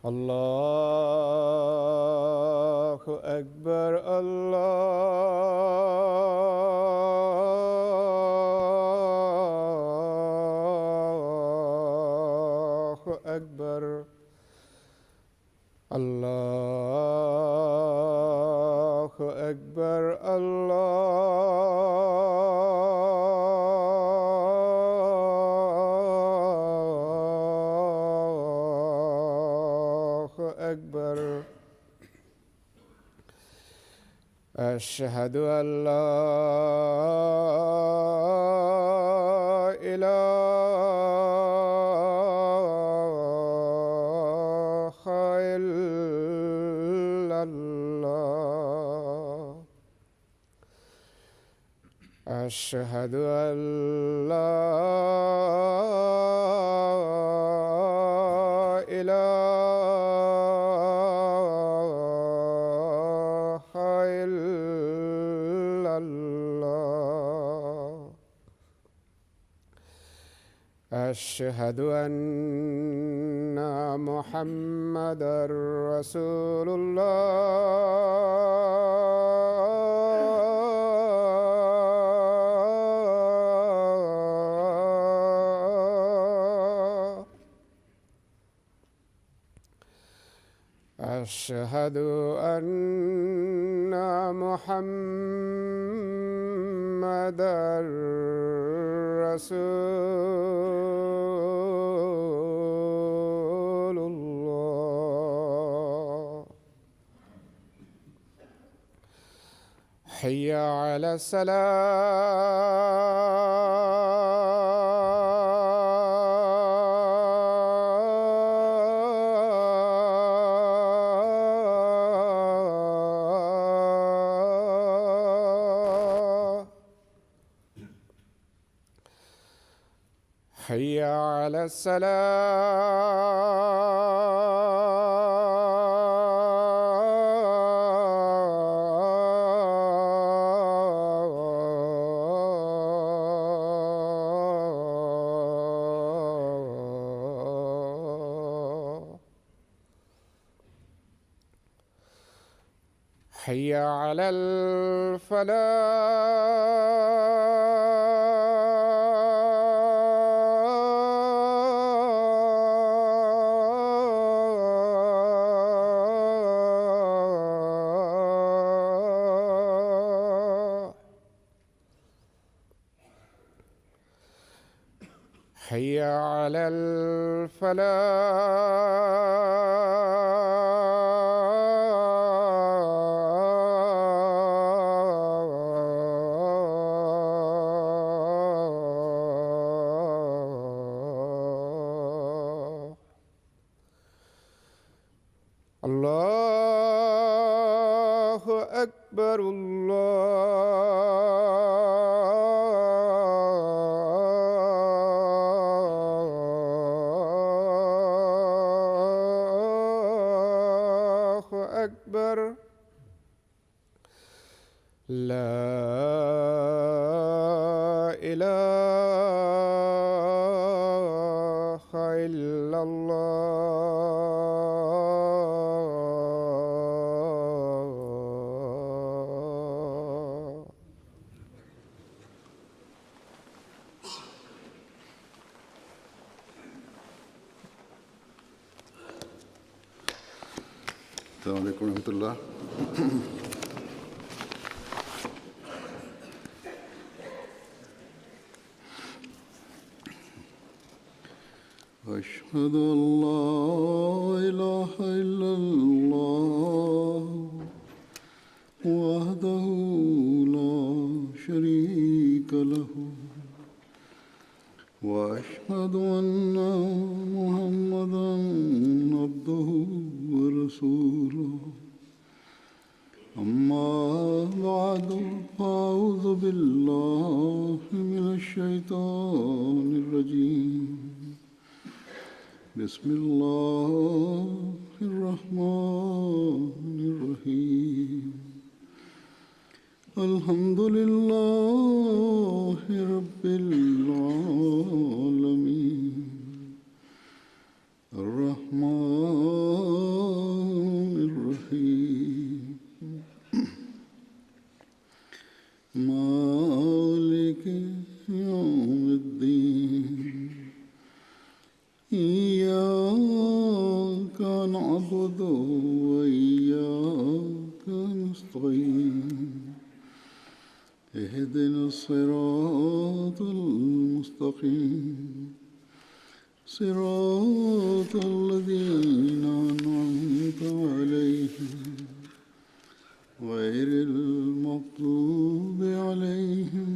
الله أكبر الله أكبر الله أكبر الله أكبر أشهد أن لا إله إلا الله أشهد أن لا إله إلا الله أشهد أن محمدًا رسول الله أشهد أن محمدًا رسول الله حي على الصلاة حي على الصلاة حي على الفلاح حي على الفلاح الله أكبر الله أكبر لا إله إلا الله السلام عليكم ورحمة الله. أشهد أن لا إله إلا الله وحده لا شريك له وأشهد أن محمدًا عبده ورسوله أما بعد فأعوذ بالله من الشيطان الرجيم بسم الله الرحمن الرحيم الحمد لله رب العالمين الرحمن الصراط المستقيم صراط الذين أنعمت عليهم غير المغضوب عليهم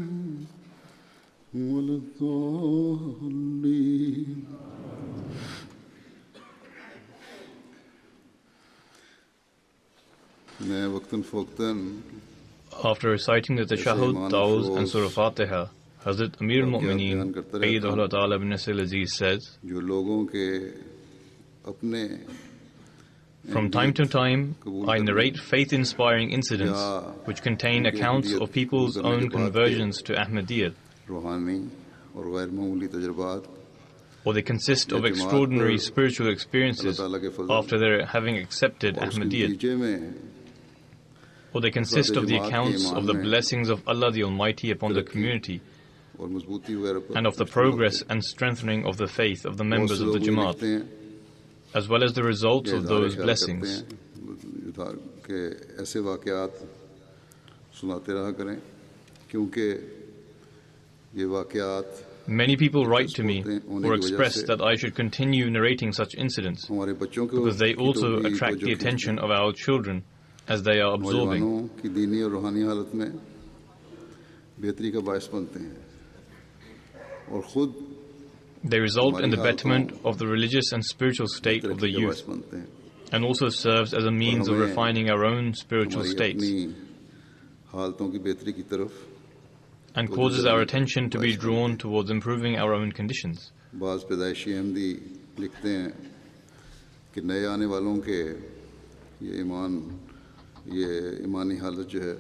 ولا الضالين. मैं वक्तन फ़ौक़तन After reciting the Tashahhud, Dawz and Surah Fatiha, Hazrat Amir al-Mu'mineen, Ayyadahullah Ta'ala bin Nasir al-Aziz says, जो लोगों के अपने from time to time, I narrate faith-inspiring incidents which contain accounts of people's own conversions to Ahmadiyya, रूहानी और गैर मामूली तजुर्बात or they consist of extraordinary spiritual experiences after their having accepted और उसके Ahmadiyya, नतीजे में or they consist of the accounts of the blessings of Allah the Almighty upon the community और मजबूती वगैरह पर and of the progress and strengthening of the faith of the members of the बहुत से लोग Jamaat, लिखते हैं as well as the results कि of those इज़हार ख्याल blessings. करते हैं कि ऐसे वाक़यात सुनाते रहा करें क्योंकि ये वाक़यात Many people write to me or express that I should continue narrating such incidents हमारे बच्चों को because they की also तो भी attract the तवज्जो attention of our children as they are absorbing. नौजवानों की दीनी और रूहानी हालत में बेहतरी का बायस बनते हैं और खुद They result in the betterment of the religious and spiritual state of the तरक्की का बायस youth बनते हैं and also serves as a means of refining our own spiritual हमारी states अपनी हालतों की बेहतरी की तरफ and causes our attention to be drawn towards improving our own conditions. बाज़ पैदाइशी अहमदी लिखते हैं कि नए आने वालों के ये ईमानी हालत जो है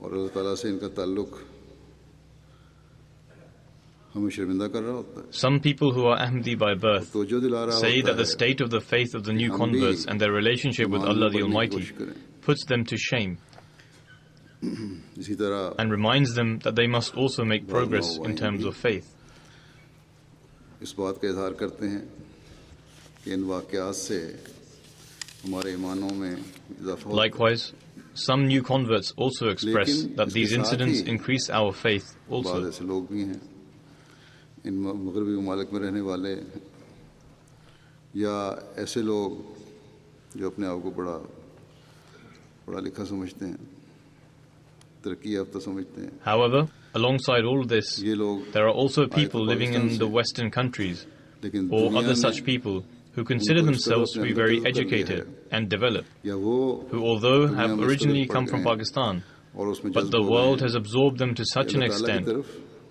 और अल्लाह ताला से इनका ताल्लुक़ हमें शर्मिंदा कर रहा होता है। Some people who are Ahmadi by birth तवज्जो दिला रहा say होता that the है state of the faith of the new हम भी converts and their relationship with Iman Allah में the बढ़ने की Almighty कोशिश करें। puts them to shame इसी तरह and reminds them that they must also make progress in terms of faith. इस बात का इज़हार करते हैं कि इन वाक़यात से हमारे ईमानों में इज़ाफ़ा होता है। Likewise, some new converts also express लेकिन that these इसके साथ incidents he increase our faith बाद also. ऐसे लोग भी हैं इन मगरबी ममालिक में रहने वाले या ऐसे लोग जो अपने आप को बड़ा पढ़ा लिखा समझते हैं तरक्की याफ्ता समझते हैं However, alongside all of this, ये लोग there are also people आए तो living in पाकिस्तान the से, Western countries लेकिन or दुनिया other ने such people who consider उनको इस तरह themselves to अपने be अंदर very कर लिया है educated and developed, या वो who although दुनिया have में इस originally कदर come पढ़ from गए हैं Pakistan, और उसमें but जज्ब the हो गए world हैं has absorbed them to such कि an अल्लाह ताला की extent, तरफ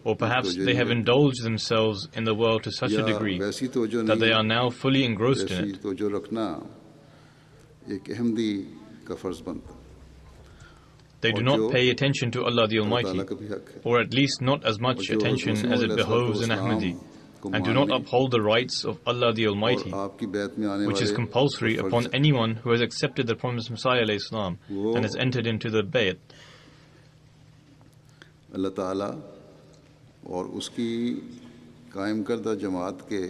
or perhaps तवज्जो they नहीं have है indulged themselves in the world to such a या degree वैसी तवज्जो that they नहीं are now fully engrossed in वैसी it. तवज्जो रखना एक अहमदी का फ़र्ज़ बनता है They do और not जो pay attention to Allah the Allah Almighty, ताला का भी हक है or at least not as और much जो attention हज़रत as Masih it मौऊद behoves an अलैहिस्सलाम Ahmadi, को and do not मानने uphold the rights of Allah the और Almighty, आपकी बैत में आने which is वाले compulsory पर upon फर्ज है। anyone who has accepted the promised Messiah alayhi salam वो and has entered into the bayt. अल्लाह ताला और उसकी कायम करदा जमात के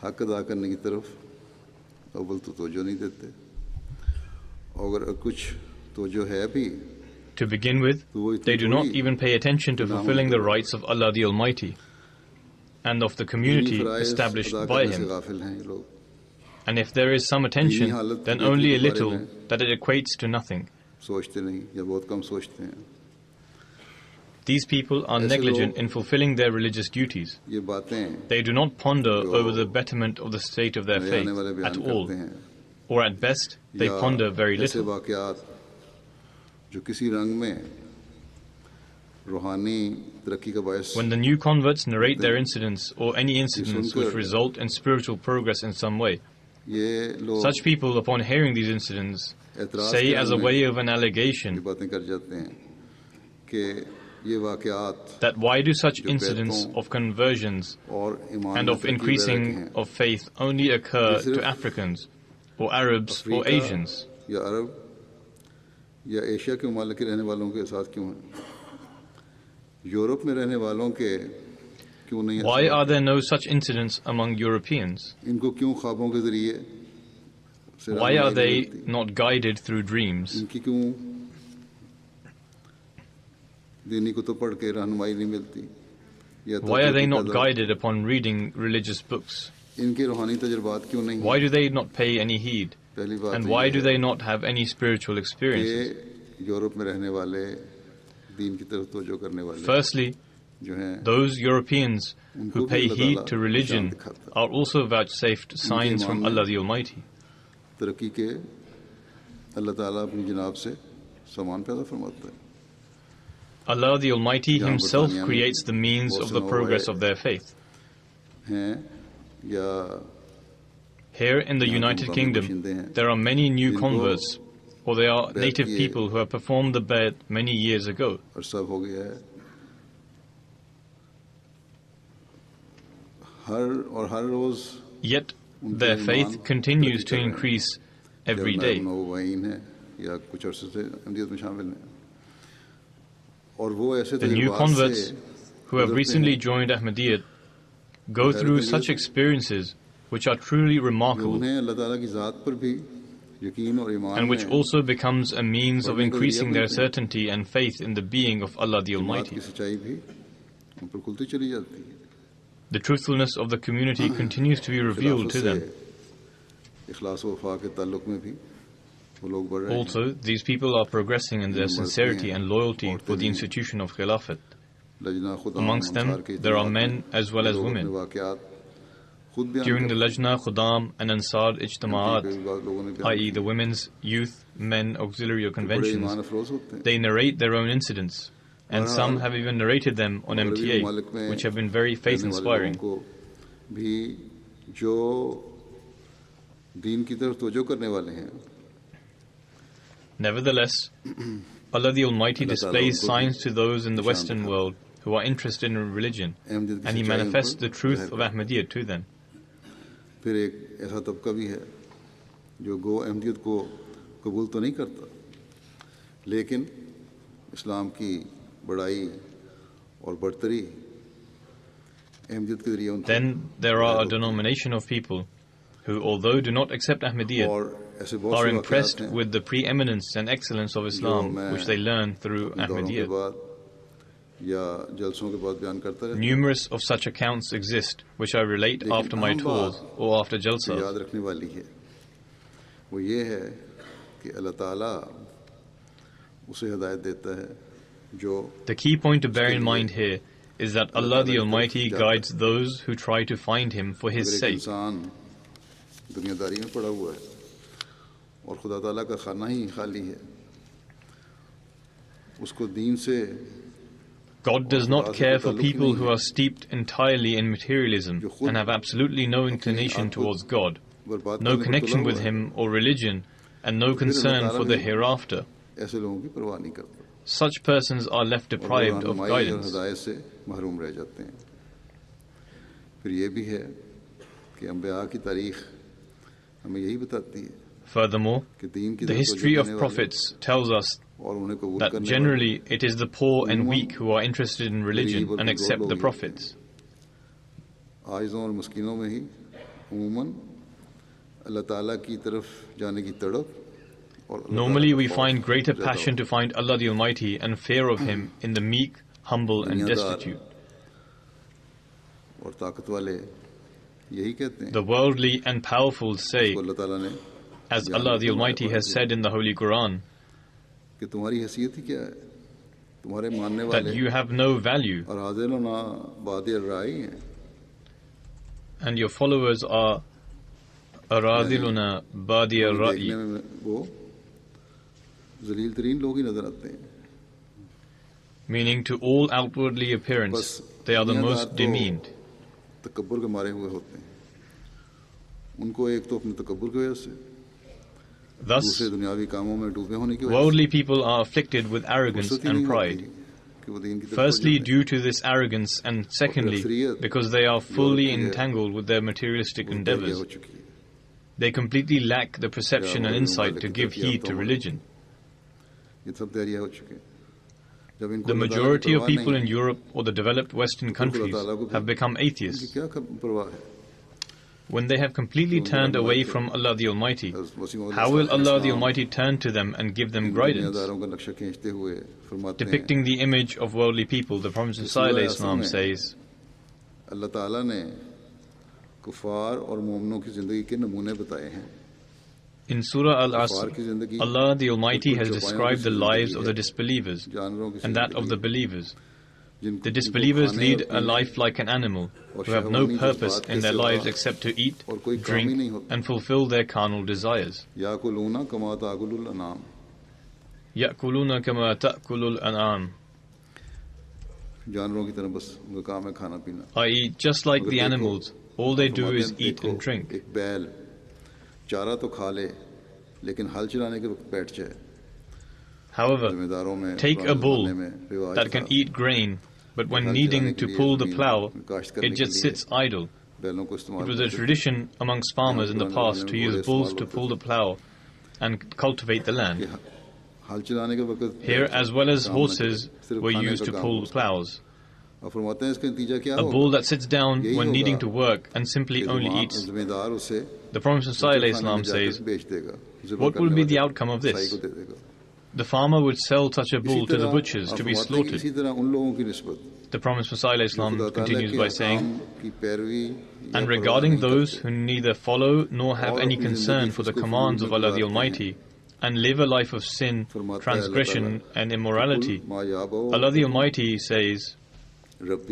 हक अदा करने की तरफ अव्वल तो तवज्जो नहीं देते और अगर कुछ तवज्जो है भी To begin with, तो वो they इतनी do not थोड़ी even pay attention to गुनाहों fulfilling the के rights of Allah the Almighty and of the दीनी community फ़राइज़ established अदा by करने से Him. गाफिल हैं ये लोग And if there is some attention, हालत की then बेहतरी only के a बारे little में that it equates to nothing. सोचते नहीं या बहुत कम सोचते हैं These people are ऐसे negligent लोग in fulfilling their religious duties. ये बातें They do not ponder जो over the betterment of the state of their नए faith आने वाले at बयान all, करते हैं or at best, they या ponder very ऐसे little. वाक़यात जो किसी रंग में रूहानी तरक्की का बायस When the new converts narrate their incidents or any incidents which सुनकर result in spiritual progress in some way, ये लोग such people, upon hearing these incidents, एतराज़ say के as रंग a में way of an ये allegation बातें कर जाते हैं कि ये वाक़यात that why do such जो incidents बैतों of conversions और ईमान and में of तरक्की वगैरह के increasing हैं of faith only occur ये सिर्फ to Africans or Arabs or Africa Asians? या अरब या एशिया के ममालिक के रहने वालों के साथ क्यों है यूरोप में रहने वालों के क्यों नहीं Why असर are there no such incidents among Europeans? इनको क्यों ख्वाबों के ज़रिए से Why are रहनुमाई they नहीं मिलती? not guided through dreams? इनकी क्यों दीनी कुतुब पढ़ के रहनुमाई नहीं मिलती या Why are they Towhid not की guided upon reading religious books? इनके रूहानी तजुर्बात क्यों नहीं Why do they not pay any heed? पहली बात And तो why ये do है they not have any spiritual experiences? कि यूरोप में रहने वाले दीन की तरफ तवज्जो करने वाले Firstly, जो हैं those Europeans who उनको भी pay अल्लाह heed ताला to निशान religion दिखाता है are also vouchsafed signs from Allah the Almighty. तरक्की के अल्लाह ताला अपनी जनाब से सामान पैदा फरमाता है Allah the Almighty जहाँ Himself बरतानिया में creates the means बहुत of से the नौ progress है of their faith. हैं या Here in the यहाँ के United मुकामी Kingdom, बशिंदे हैं there are many new जिनको converts, or they are बैत native किए people who have performed the Baitul many years ago. और सब हो गया है हर रोज Yet उनका their ईमान faith continues तरक्की to कर रहे हैं increase every जब day. नौवाइन है या कुछ अरसे से अहमदियत में शामिल हैं और वो ऐसे The new तजुर्बात converts से who have गुजरते recently हैं joined Ahmadiyya go through such experiences which are truly जो remarkable उन्हें अल्लाह ताला की ज़ात पर भी यकीन और ईमान and which में also becomes a means of बढ़ने का जरिया increasing their बनते हैं certainty and faith in the being of Allah the Jamaat Almighty. की सच्चाई भी उन पर खुलती चली जाती है The truthfulness of the community continues to be revealed to them. इखलास व वफा के ताल्लुक में भी वो लोग बढ़ रहे हैं Also, these people are progressing in their sincerity and loyalty for the institution of Khilafat. लजना खुदा Amongst them, there are men as well as women. During the Lajna, Khudam and Ansar Ijtama'at, i.e. the women's, youth, men auxiliary conventions, they narrate their own incidents, and some have even narrated them on MTA, which have been very faith-inspiring. भी जो दीन की तरफ तवज्जो करने वाले हैं Nevertheless, Allah the Almighty displays signs to those in the Western world who are interested in religion, and He manifests the truth of Ahmadiyya to them. फिर एक ऐसा तबका भी है जो गो अहमदियत को कबूल तो नहीं करता लेकिन इस्लाम की बड़ाई और बढ़तरी अहमदियत के जरिए उन Then there are a denomination of people who, although do not accept Ahmadiyya, और ऐसे बहुत are से impressed वाक़यात हैं with the preeminence and excellence of Islam, which they learn through अपने दौरों के Ahmadiyya. बाद या जलसों के बाद बयान करता रहता हूं Numerous of such accounts exist, which I relate after my tours or after जो jalsas. याद रखने वाली है वो ये है कि अल्लाह ताला उसे हिदायत देता है जो The key point to bear in mind here is that Allah the Almighty guides those who try to find Him for अगर His एक sake. इंसान दुनियादारी में पड़ा हुआ है और खुदा ताला का खाना ही खाली है उसको दीन से God does not care for people who are steeped entirely in materialism and have absolutely no inclination towards God, no connection with Him or religion, and no concern for the hereafter. ऐसे लोगों की परवाह नहीं करता Such persons are left और deprived of रहनुमाई और guidance. हिदायत से महरूम रह जाते हैं फिर ये भी है कि अंबिया की तारीख हमें यही बताती है Furthermore, कि दीन की the तरफ history तवज्जो of देने वाले prophets tells us और उन्हें कबूल that करने वाले generally it is the poor and weak who are interested in religion and accept the prophets. आइज़ों और मस्किनों में ही उमूमन अल्लाह ताला की तरफ जाने की तड़प और अल्लाह Normally ताला we का find खौफ greater ज़्यादा passion to find Allah the Almighty and fear of Him in the meek, humble and destitute. और ताकत वाले यही कहते हैं The worldly and powerful say, तो अल्लाह ताला ने as Allah the Almighty has said in the Holy Quran, कि तुम्हारी हैसियत ही क्या है तुम्हारे मानने that वाले you have no value और हाजिर ना बादे राई हैं and your followers are aradiluna badiya देखने ra'i, में वो जलील तरीन लोग ही नजर आते हैं meaning to all outwardly appearance बस they are the दुनियादार most तो demeaned. तकब्बुर के मारे हुए होते हैं उनको एक तो अपने तकब्बुर की वजह से Thus, दूसरे दुनियावी कामों में डूबे होने की वजह worldly people are afflicted with arrogance फुर्सत ही and नहीं pride. होती कि वो दीन की तरफ Firstly, तवज्जो due to this arrogance, and secondly, because they are fully entangled with their materialistic दें। वो तैयार endeavors. हो चुकी है They completely lack the perception and insight to give heed to religion. ये सब तैयारियां हो चुके हैं जब इनको The अल्लाह ताला की majority of परवाह people नहीं in Europe or the developed Western countries have become है, इनकी atheists. क्या परवाह है when they have completely turned away from Allah the Almighty, how will Allah the Almighty turn to them and give them guidance? Depicting the image of worldly people, the Prophet ﷺ says, Allah Ta'ala ne कुफार और मोमिनों की जिंदगी के नमूने बताए हैं. In Surah Al-Asr, Allah the Almighty has described the lives of the disbelievers and that of the believers. The disbelievers lead a life like an animal, who have no purpose in their lives except to eat, drink, and fulfill their carnal desires. يأكلون كما تأكل الأنعام. يأكلون كما تأكل الأنعام. जानवरों की तरह बस उनका काम है खाना पीना. I.e., just like the animals, all they do is eat and drink. एक बैल चारा तो खा ले, लेकिन हल चलाने के वक्त बैठ जाए. However, take a bull that can eat grain, but when needing to pull the plough, it just sits idle. It was a tradition amongst farmers in the past to use bulls to pull the plough and cultivate the land. Here, as well as horses, were used to pull ploughs. A bull that sits down when needing to work and simply only eats. The Prophet ﷺ says, what will be the outcome of this? The farmer would sell such a bull to the butchers to be slaughtered. The Prophet ﷺ continues by saying, and regarding those who neither follow nor have any concern for the commands of Allah the Almighty, and live a life of sin, transgression and immorality, Allah the Almighty says, قُلْ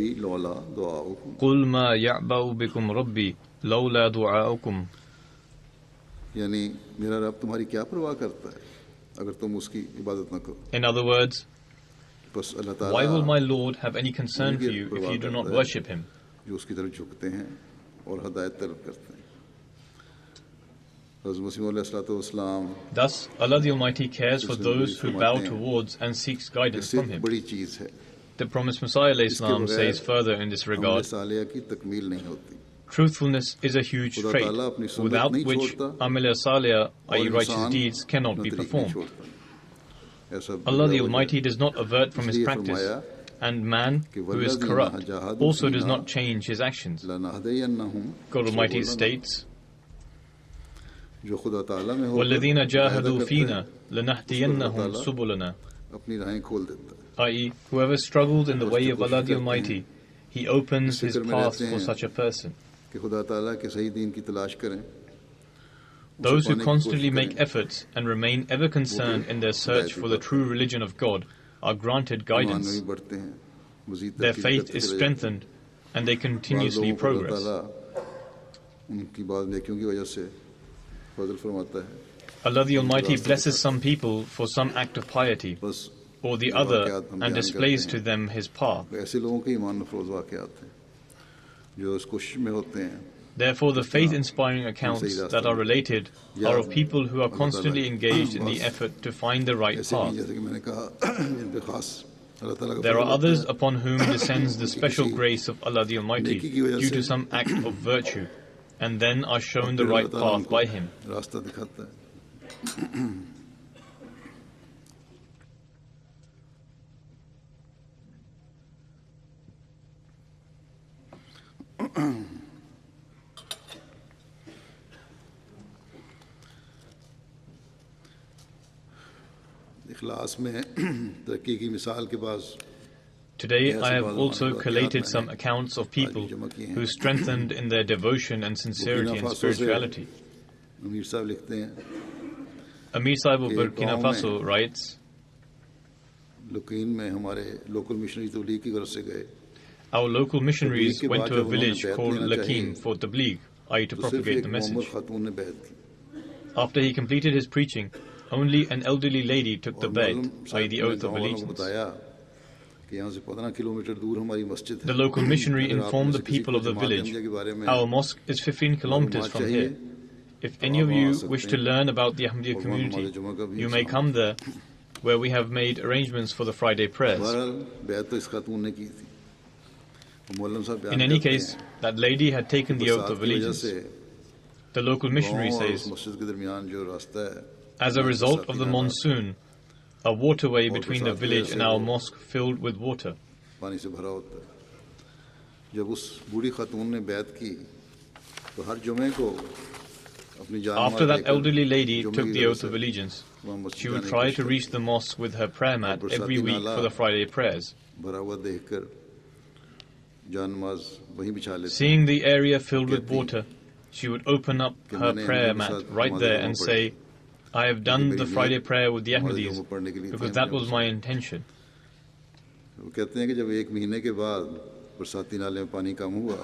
مَا يَعْبَأُ بِكُمْ رَبِّي لَوْلَا دُعَاؤُكُمْ. In other words, why will my Lord have any concern for you if you do not worship Him? Thus, Allah the Almighty cares for those who bow towards and seeks guidance from Him. The promised Messiah ﷺ says further in this regard, truthfulness is a huge trait, without which Amal Salih, i.e. righteous deeds, cannot be performed. Allah the Almighty does not avert from His practice, and man, who is corrupt, also does not change his actions. God Almighty states, وَالَّذِينَ جَاهَدُوا فِينَا لَنَهْدِيَنَّهُمْ سُبُلَنَا, i.e., whoever struggled in the way of Allah the Almighty, He opens His path for such a person. Those who constantly make efforts and remain ever concerned in their search for the true religion of God are granted guidance. Their faith is strengthened and they continuously progress. Allah the Almighty blesses some people for some act of piety or the other and displays to them His path. Therefore, the faith-inspiring accounts that are related are of people who are constantly engaged in the effort to find the right path. There are others upon whom descends the special grace of Allah the Almighty due to some act of virtue, and then are shown the right path by Him. Today I have also collated some accounts of people who strengthened in their devotion and sincerity and spirituality. Amir Sahib of Burkina Faso writes, our local missionaries went to a village called Lakim for tabligh, i.e. to propagate the message. After he completed his preaching, only an elderly lady took the bait, i.e. the oath of allegiance. The local missionary informed the people of the village, our mosque is 15 kilometers from here. If any of you wish to learn about the Ahmadiyya community, you may come there, where we have made arrangements for the Friday prayers. In any case, that lady had taken the oath of allegiance. The local missionary says, as a result of the monsoon, a waterway between the village and our mosque filled with water. तो हर जुमे को अपनी जान After that elderly lady जुमे took की the तरफ oath से of allegiance, वहाँ मस्जिद she would जाने की try कोशिश to reach करती the mosque with her prayer mat और every बरसाती week नाला for the Friday prayers. भरा हुआ देखकर जान नमाज वहीं बिछा लेती Seeing the area filled with कहती water, she would open up कि her मैंने prayer अहमदियों के mat साथ right नमाज there जुमा and पढ़ी say, I have क्योंकि done मेरी the Friday नीयत prayer with the नमाज Ahmadis जुमा पढ़ने के लिए थी because that अहमदियों was के my साथ intention. वो कहते हैं कि जब एक महीने के बाद बरसाती नाले में पानी कम हुआ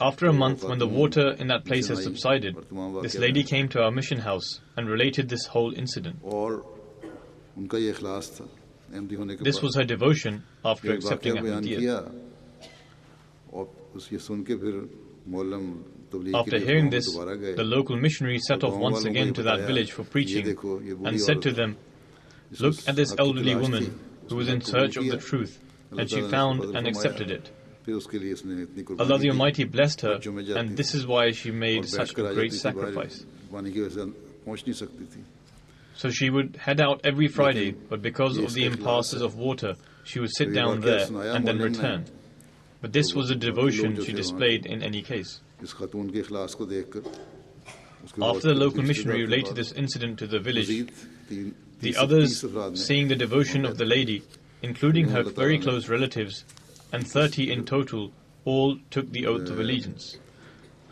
After a month, when the water in that place mission has I subsided, और तमाम this वाक़या lady बयान came to our mission house and related this whole incident. और उनका ये इखलास था अहमदी होने के This बाद was her devotion after जब accepting वाक़या बयान Ahmadiyya. किया और उसके सुन के फिर मौलम तबलीग के After लिए hearing गाँव में this, दोबारा गए the local missionary set off गाँव once वालों को again ये to that बताया village for ये preaching देखो ये बूढ़ी and said औरत to them, जिसको look at this हक की elderly तलाश थी woman who was उसने in हक कबूल search of किया the truth, Allah and she ताला ने उसको found फजल and फरमाया accepted it. फिर उसके लिए इसने इतनी Allah कुर्बानी the की Almighty blessed her, बच्चों में जाती and this थी is why she और made बैठ such कर a आ great जाती थी बाहर sacrifice. पानी की वजह से पहुंच नहीं सकती थी So she would head out every Friday, but because ये of the इसका इखलास impasses है of water, she would तो sit ये down वाक़या there सुनाया and then मौलम ने return. But तो this वो was a बाकी लोग devotion जो she थे वहाँ displayed के in any case. इस खातून के इखलास को देखकर उसके After the बाद local रिश्तेदार missionary के related बाद this incident to the village, मज़ीद the 30 others, अफराद ने seeing the devotion of the lady, including her Allah very ताला ने close relatives, and 30 in total, all took the oath of allegiance.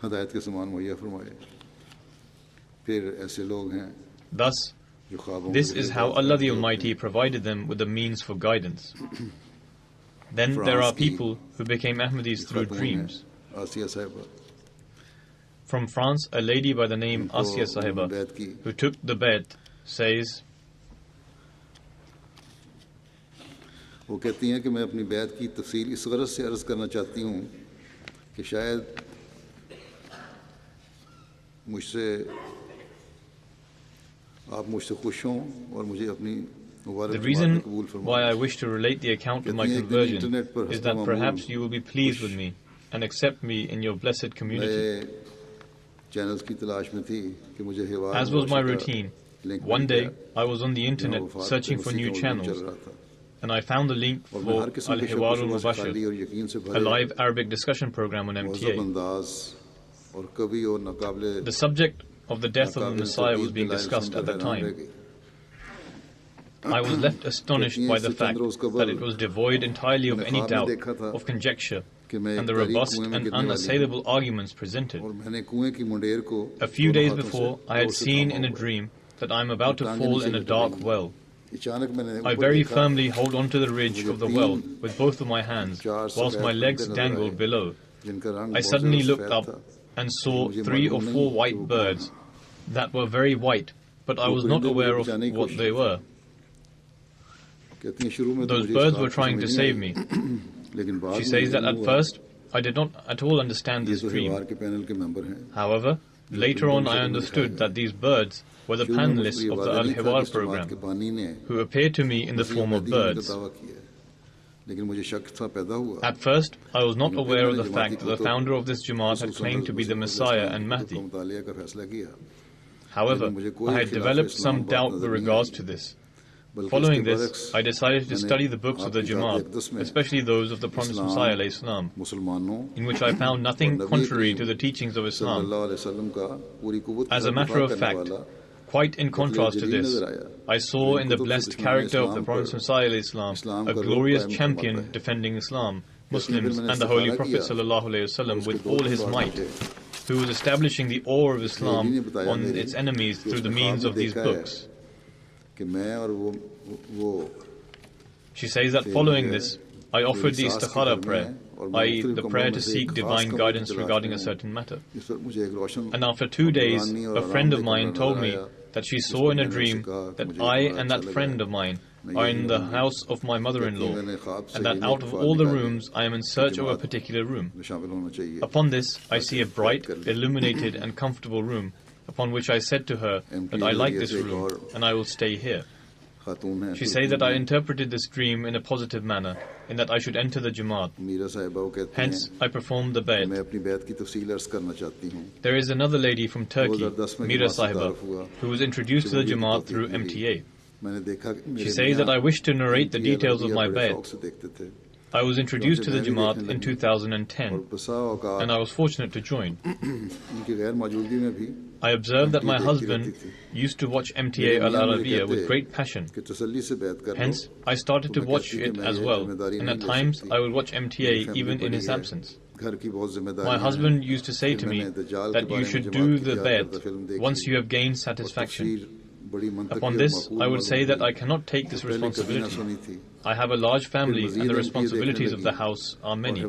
हदायत के समान मुहैया फरमाए फिर ऐसे लोग हैं Thus, जो ख्वाबों this के is ज़रिए how बात Allah करते the होते Almighty हैं provided them with the means for guidance. Then there France are की people who became Ahmadis एक through खातून है dreams. आसिया साहिबा From France, a lady by the name उनको Asya उन्होंने Sahiba, बैत की who took the bet, says, वो कहती हैं कि मैं अपनी बैत की तफसील इस गरज से अर्ज़ करना चाहती हूँ कि शायद मुझसे आप मुझसे खुश हों और मुझे अपनी मुबारक the जमात में reason कबूल why I फरमाएं wish to relate the account of my कहती हैं एक दिन conversion इंटरनेट पर is हस्ता that मामूल perhaps you will be pleased with कुछ me and accept me in your blessed community. नए चैनल्स की तलाश में थी कि मुझे हिवार As was my मुबाशर का routine, लिंक one मिल day गया I was on the जहाँ internet वफात searching पे for मसीह new का मजमून channels, चल रहा था and I found the link और मैं for हर किस्म Al के शक Hiwar व शुबा से Mubashir, खाली और यकीन से a भरे live Arabic discussion program on मुहज़्ज़ब MTA. अंदाज और कवि और नाकाबिले The subject of the death of the नाकाबिल Messiah was तकलीफ being दलाइल discussed सुनकर at that हैरान रह time. गई I was left astonished by the fact that it was devoid entirely of मैंने any ख्वाब में doubt, देखा था of conjecture, कि मैं and एक the तारीख robust कुएं में and गिरने वाली हूँ unassailable arguments presented. और मैंने कुएं की मुंडेर को A few दोनों days हाथों से before, I had जोर से seen थामा in a हुआ है। dream that I am about to टांगें fall नीचे in a लटक dark रही हैं। well. अचानक मैंने I ऊपर very देखा firmly hold onto the ridge मुझे of the तीन well with both of my hands, चार whilst सफेद my पर्दे legs नजर dangled आए below. जिनका रंग I बहुत suddenly ज़्यादा looked सफेद up था and लेकिन saw मुझे 3 or मालूम 4 नहीं कि white वो कौन birds है। that were very white, but I वो was not परिंदे मुझे aware of बचाने की what कोशिश they करते were. कहती हैं शुरू में तो Those मुझे इस birds बात were की trying समझ to नहीं save आई me. लेकिन बाद She में says that मालूम at हुआ first I did not at all understand ये this तो dream. हिवार के पैनल के मेंबर हैं However, later on I understood that these birds were the शुरू में मुझको panelists ये of the वादा Al नहीं था कि Hiwar इस जमात के program, बानी ने who appeared to me in the Masih form of Mahdi होने का birds. दावा किया लेकिन मुझे शक था पैदा हुआ At first, I was not लेकिन फिर aware of मैंने the जमाती fact that the Qutub founder of this Jamaat had खुसूसन claimed to be the हज़रत Messiah इस्लाम and की कुतुब Mahdi. का मुतालिया का फैसला किया However, लेकिन मुझे I कोई had खिलाफ developed इस्लाम some बात doubt नजर with नहीं regards आई to this. बल्कि Following इसके this, बरक्स I decided to मैंने study the books of the आपकी ज़ात Jamaat, अक़दस में especially those of the Promised Messiah Islam Islam, मुसलमानों in which I found और nothing Nabi contrary Karim to the teachings of Islam. सल्लल्लाहु अलैहि वसल्लम का पूरी कुव्वत के As a साथ matter दिफा of करने fact, वाला quite in बतले contrast to Jalil this, नजर आया I saw in in the Qutub से blessed दुश्मनान character of the इस्लाम पर Promised Messiah Islam Islam a का रोब glorious कायम फरमा champion रहे defending Islam, फिर Muslims, मैंने and the Holy इस्तिखारा Prophet किया sallallahu alaihi और wasallam उसके with दो all दिन his बाद might, मुझे who was establishing the awe of सहेली Islam ने बताया on मेरी its enemies कि through the उसने means ख्वाब of में these देखा है books. कि मैं और वो She says that थे following जो है this, I मेरी offered the सास के istikhara घर में prayer, है और मैं i.e. मुख्तलिफ the कमरों prayer में to से seek एक खास divine कमरे की guidance तलाश regarding में a हूँ certain matter. इस वक्त मुझे एक रोशन And after 2 और days, नूरानी और a friend of आरामदेह mine कमरा told नजर me आया that she जिस saw पर in a मैंने उससे dream कहा कि that मुझे ये I कमरा and अच्छा that लगा friend है of mine मैं are यही in the रहूंगी house of my कहती mother-in-law, है मैंने ख्वाब से and that ये out of इत्तेफाक all the निकाली rooms I am in कि search of a Jamaat particular room. में शामिल होना चाहिए Upon this, I see a ताकि bright, कर ले illuminated and comfortable room, upon which I said to her that I like this room and I will stay here. खातून है She says that I interpreted this dream in a positive manner, in that I should enter the Jamaat. Meera साहिबा वो कहती Hence, हैं I performed the कि bayt. मैं अपनी बैत की तफसील अर्ज करना चाहती हूँ There is another lady from Turkey, 2010 में Mira जमात से Sahiba, तारुफ हुआ who was introduced कि to the मुझे Jamaat तौफीक through मिली MTA. मैंने देखा कि She मेरे says that I मियाँ wish to narrate the MTA details of Ahmadiyya my बड़े bayt. शौक से देखते थे I was introduced to the Jamaat in 2010, and I was fortunate to join. I observed that my husband used to watch MTA Al Arabiya with great passion. Hence, I started to watch it as well, and at times I would watch MTA even in his absence. My husband used to say to me that you should do the bed once you have gained satisfaction. Upon this, I would say that I cannot take this responsibility. I have a large family and the responsibilities of the house are many.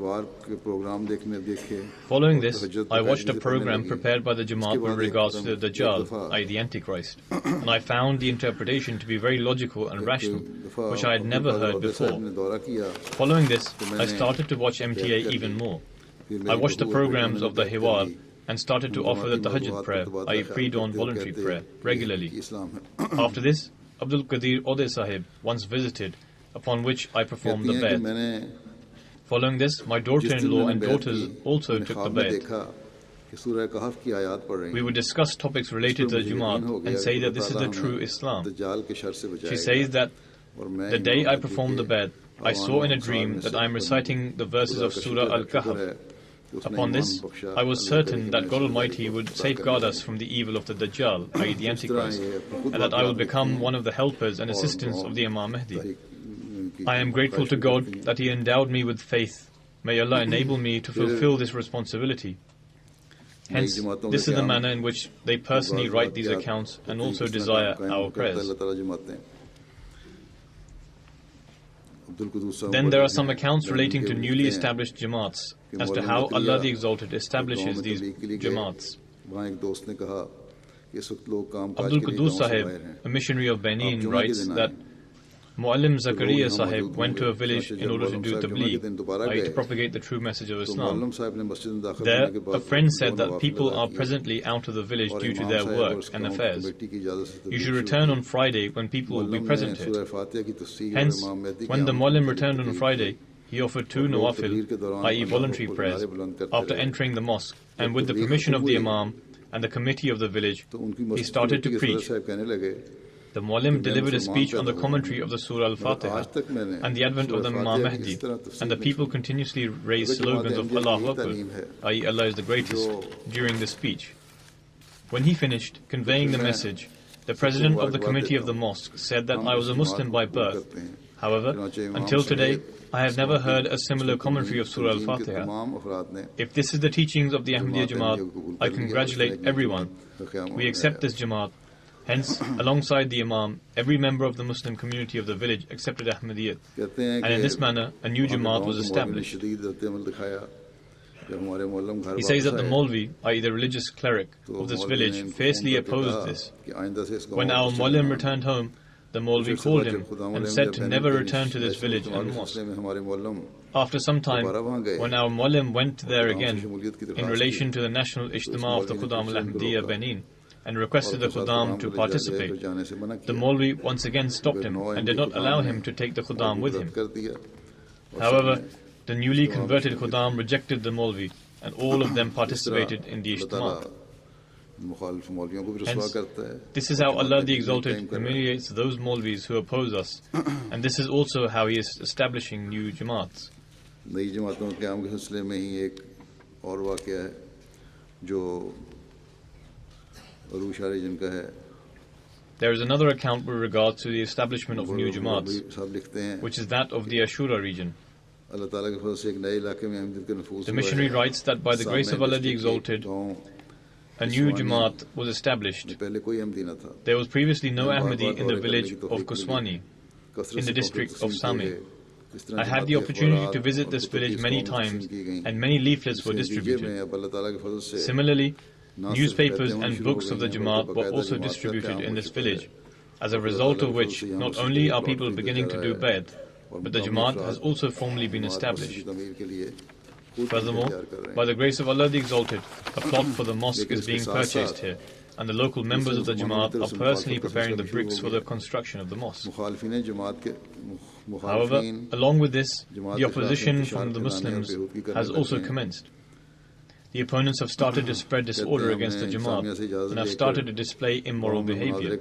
Following this, I watched a program prepared by the Jamaat with regards to the Dajjal, i.e. the Antichrist, and I found the interpretation to be very logical and rational, which I had never heard before. Following this, I started to watch MTA even more. I watched the programs of the Hiwar and started to offer the Tahajjud prayer, i.e. pre-dawn voluntary prayer, regularly. After this, Abdul Qadir Ode Sahib once visited, upon which I performed the bed. Following this, my daughter-in-law and daughters also took the bed. We would discuss topics related to the Jamaat and say that this is the true Islam. She says that the day I performed the bed, I saw in a dream that I am reciting the verses of Surah Al-Kahf. Upon this, I was certain that God Almighty would safeguard us from the evil of the Dajjal, i.e. the Antichrist, and that I will become one of the helpers and assistants of the Imam Mahdi. I am grateful to God that He endowed me with faith. May Allah enable me to fulfill this responsibility. Hence, this is the manner in which they personally write these accounts and also desire our prayers. Then there are some accounts relating to newly established Jamaats as to how Allah the Exalted establishes these Jamaats. Abdul Qudus Sahib, a missionary of Benin, writes that Muallim Zakaria Sahib went to a village in order to do tabligh, i.e. to propagate the true message of Islam. There, a friend said that people are presently out of the village due to their work and affairs. You should return on Friday when people will be present here. Hence, when the Muallim returned on Friday, he offered 2 nawafil, i.e. voluntary prayers, after entering the mosque, and with the permission of the Imam and the committee of the village, he started to preach. The Muallim delivered a speech on the commentary of the Surah Al-Fatiha and the advent of the Imam Mahdi, and the people continuously raised slogans of Allahu Akbar, i.e. Allah is the greatest, during the speech. When he finished conveying the message, the president of the committee of the mosque said that I was a Muslim by birth. However, until today, I have never heard a similar commentary of Surah Al-Fatiha. If this is the teachings of the Ahmadiyya Jamaat, I congratulate everyone. We accept this Jamaat. Hence, alongside the Imam, every member of the Muslim community of the village accepted Ahmadiyya, and in this manner, a new Jamaat was established. He says that the Maulvi, i.e. the religious cleric of this village, fiercely opposed this. When our Muallim returned home, the Maulvi called him and said to never return to this village and mosque. After some time, when our Muallim went there again, in relation to the national Ijtima of the Khudam al-Ahmadiyya Benin, and requested the Khudam to participate, the Maulvi once again stopped him and did not allow him to take the Khudam with him. However, the newly converted Khudam rejected the Maulvi, and all of them participated in the Ijtima. Hence, this is how Allah the Exalted humiliates those Maulvis who oppose us, and this is also how He is establishing new Jamaats. There is another account with regard to the establishment of new Jamaats, which is that of the Ashura region. The missionary writes that by the grace of Allah the Exalted, a new Jamaat was established. There was previously no Ahmadi in the village of Kuswani, in the district of Sami. I had the opportunity to visit this village many times, and many leaflets were distributed. Similarly, newspapers and books of the Jamaat were also distributed in this village, as a result of which not only are people beginning to do Bayt, but the Jamaat has also formally been established. Furthermore, by the grace of Allah the Exalted, a plot for the mosque is being purchased here, and the local members of the Jamaat are personally preparing the bricks for the construction of the mosque. However, along with this, the opposition from the Muslims has also commenced. The opponents have started to spread disorder against the Jamaat and have started to display immoral behavior.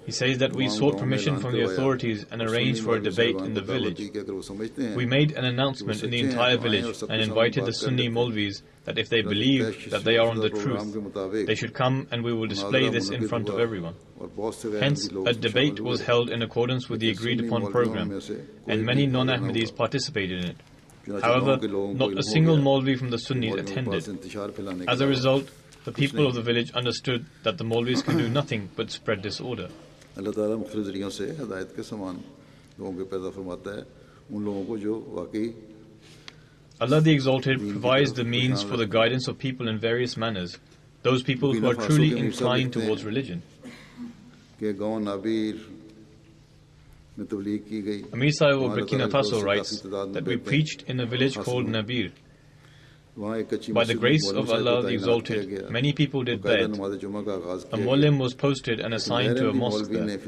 He says that we sought permission from the authorities and arranged for a debate in the village. We made an announcement in the entire village and invited the Sunni Maulvis that if they believe that they are on the truth, they should come and we will display this in front of everyone. Hence, a debate was held in accordance with the agreed upon program, and many non-Ahmadis participated in it. However, not a single Maulvi from the Sunnis attended. As a result, the people of the village understood that the Maulvis can do nothing but spread disorder. Allah Ta'ala मुख्तलिफ ज़रियों से हिदायत के समान लोगों के पैदा फरमाता है उन लोगों को जो वाकई Allah the Exalted provides the means for the guidance of people in various manners, those people who are truly inclined towards religion. Amir Sahib of Burkina Faso writes that we preached in a village called Nabir. By the grace of Allah the Exalted, many people did bed. A muallim was posted and assigned to a mosque there,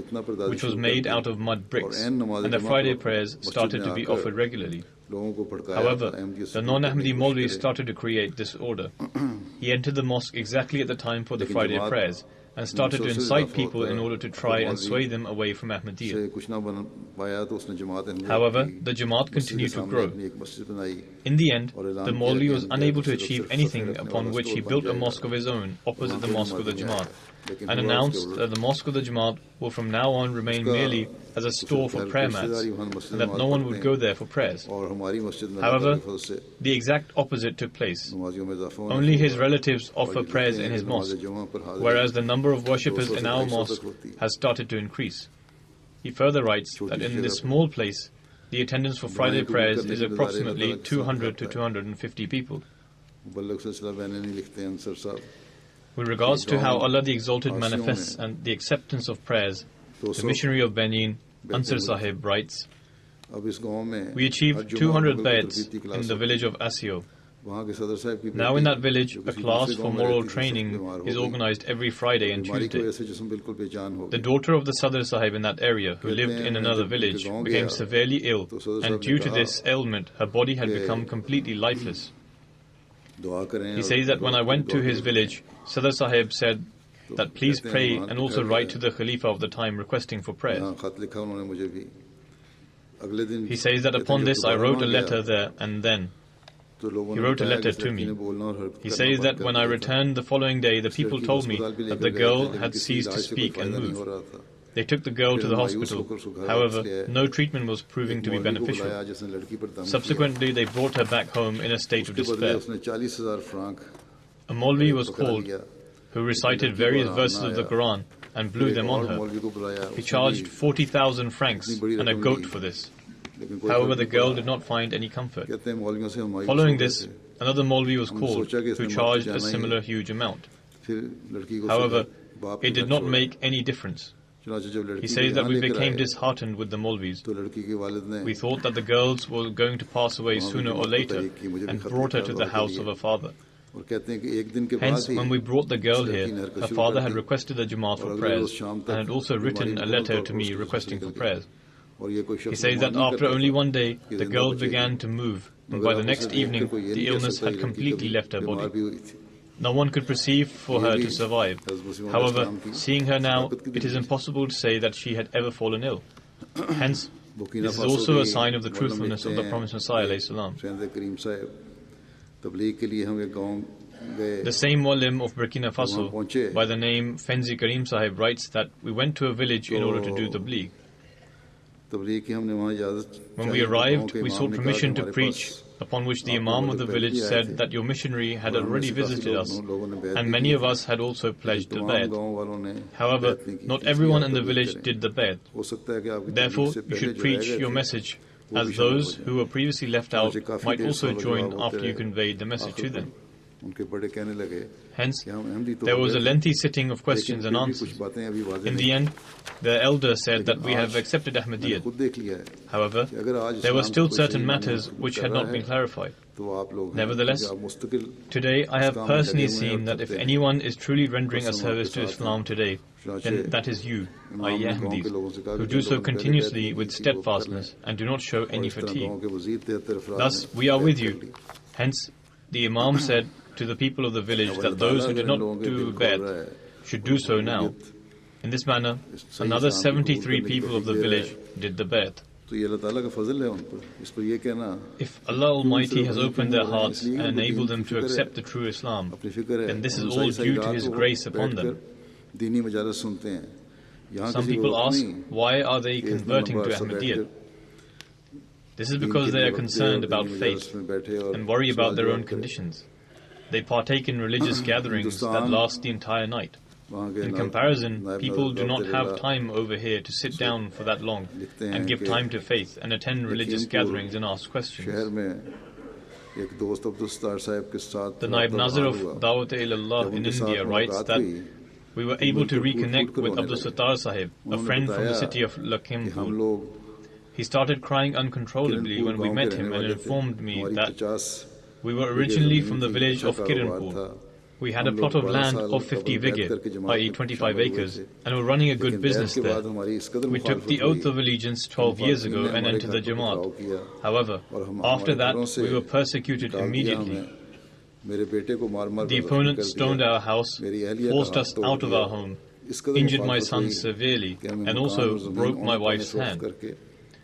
which was made out of mud bricks, and the Friday prayers started to be offered regularly. However, the non-Ahmadi Maulvi started to create disorder. He entered the mosque exactly at the time for the Friday prayers and started to incite people in order to try and sway them away from Ahmadiyya. However, the Jamaat continued to grow. In the end, the Maulvi was unable to achieve anything, upon which he built a mosque of his own opposite the mosque of the Jamaat and announced that the mosque of the Jamaat will from now on remain merely as a store for prayer mats and that no one would go there for prayers. However, the exact opposite took place. Only his relatives offer prayers in his mosque, whereas the number of worshippers in our mosque has started to increase. He further writes that in this small place, the attendance for Friday prayers is approximately 200 to 250 people. With regards to how Allah the Exalted manifests and the acceptance of prayers, the missionary of Benin, Ansar Sahib, writes, we achieved 200 beds in the village of Asio. Now in that village, a class for moral training is organized every Friday and Tuesday. The daughter of the Sadr Sahib in that area, who lived in another village, became severely ill, and due to this ailment, her body had become completely lifeless. He says that when I went to his village, Sadr Sahib said that please pray and also write to the Khalifa of the time requesting for prayers. He says that upon this I wrote a letter there and then. He wrote a letter to me. He says that when I returned the following day, the people told me that the girl had ceased to speak and move. They took the girl to the hospital. However, no treatment was proving to be beneficial. Subsequently, they brought her back home in a state of despair. A Maulvi was called, who recited various verses of the Quran and blew them on her. He charged 40,000 francs and a goat for this. However, the girl did not find any comfort. Following this, another Maulvi was called, who charged a similar huge amount. However, it did not make any difference. He says that we became disheartened with the Maulvis. We thought that the girls were going to pass away sooner or later and brought her to the house of her father. Hence, when we brought the girl here, her father had requested the Jamaat for prayers and had also written a letter to me requesting for prayers. He says that after only one day, the girl began to move, and by the next evening, the illness had completely left her body. No one could perceive for her to survive. However, seeing her now, it is impossible to say that she had ever fallen ill. Hence, this is also a sign of the truthfulness of the promised Messiah ﷺ. The same Muallim of Burkina Faso, by the name Fenzi Karim Sahib, writes that we went to a village in order to do tabligh. When we arrived, we sought permission to preach, upon which the Imam of the village said that your missionary had already visited us, and many of us had also pledged the bayat. However, not everyone in the village did the bayat. Therefore, you should preach your message, as those who were previously left out might also join after you conveyed the message to them. Hence, there was a lengthy sitting of questions and answers. In the end, the elder said that we have accepted Ahmadiyya. However, there were still certain matters which had not been clarified. Nevertheless, today I have personally seen that if anyone is truly rendering a service to Islam today, then that is you, i.e. Ahmadis, who do so continuously with steadfastness and do not show any fatigue. Thus, we are with you. Hence, the Imam said to the people of the village that those who did not do Bai'at should do so now. In this manner, another 73 people of the village did the Bai'at. If Allah Almighty has opened their hearts and enabled them to accept the true Islam, then this is all due to His grace upon them. Some people ask, why are they converting to Ahmadiyya? This is because they are concerned about faith and worry about their own conditions. They partake in religious gatherings that last the entire night. In comparison, people do not have time over here to sit down for that long and give time to faith and attend religious gatherings and ask questions. The Naib Nazir of Dawat-e-Ilallah in India writes that we were able to reconnect with Abdul Sattar Sahib, a friend from the city of Lakhimpur. He started crying uncontrollably when we met him and informed me that we were originally from the village of Kiranpur. We had a plot of land of 50 vigir, i.e. 25 acres, and were running a good business there. We took the oath of allegiance 12 years ago and entered the Jamaat. However, after that, we were persecuted immediately. The opponents stoned our house, forced us out of our home, injured my son severely, and also broke my wife's hand.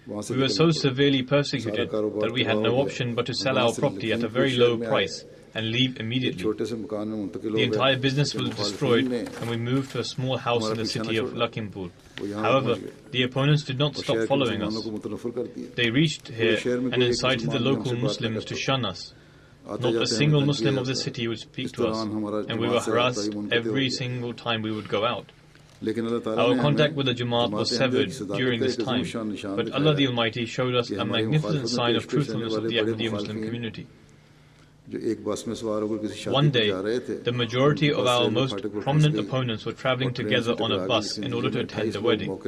We were so severely persecuted that we had no option but to sell our property at a very low price and leave immediately. The entire business was destroyed and we moved to a small house in the city of Lakhimpur. However, the opponents did not stop following us. They reached here and incited the local Muslims to shun us. Not a single Muslim of the city would speak to us, and we were harassed every single time we would go out. Our contact with the Jamaat was severed during this time, but Allah the Almighty showed us a magnificent sign of truthfulness of the Ahmadiyya Muslim community. One day, the majority of our most prominent opponents were traveling together on a bus in order to attend the wedding.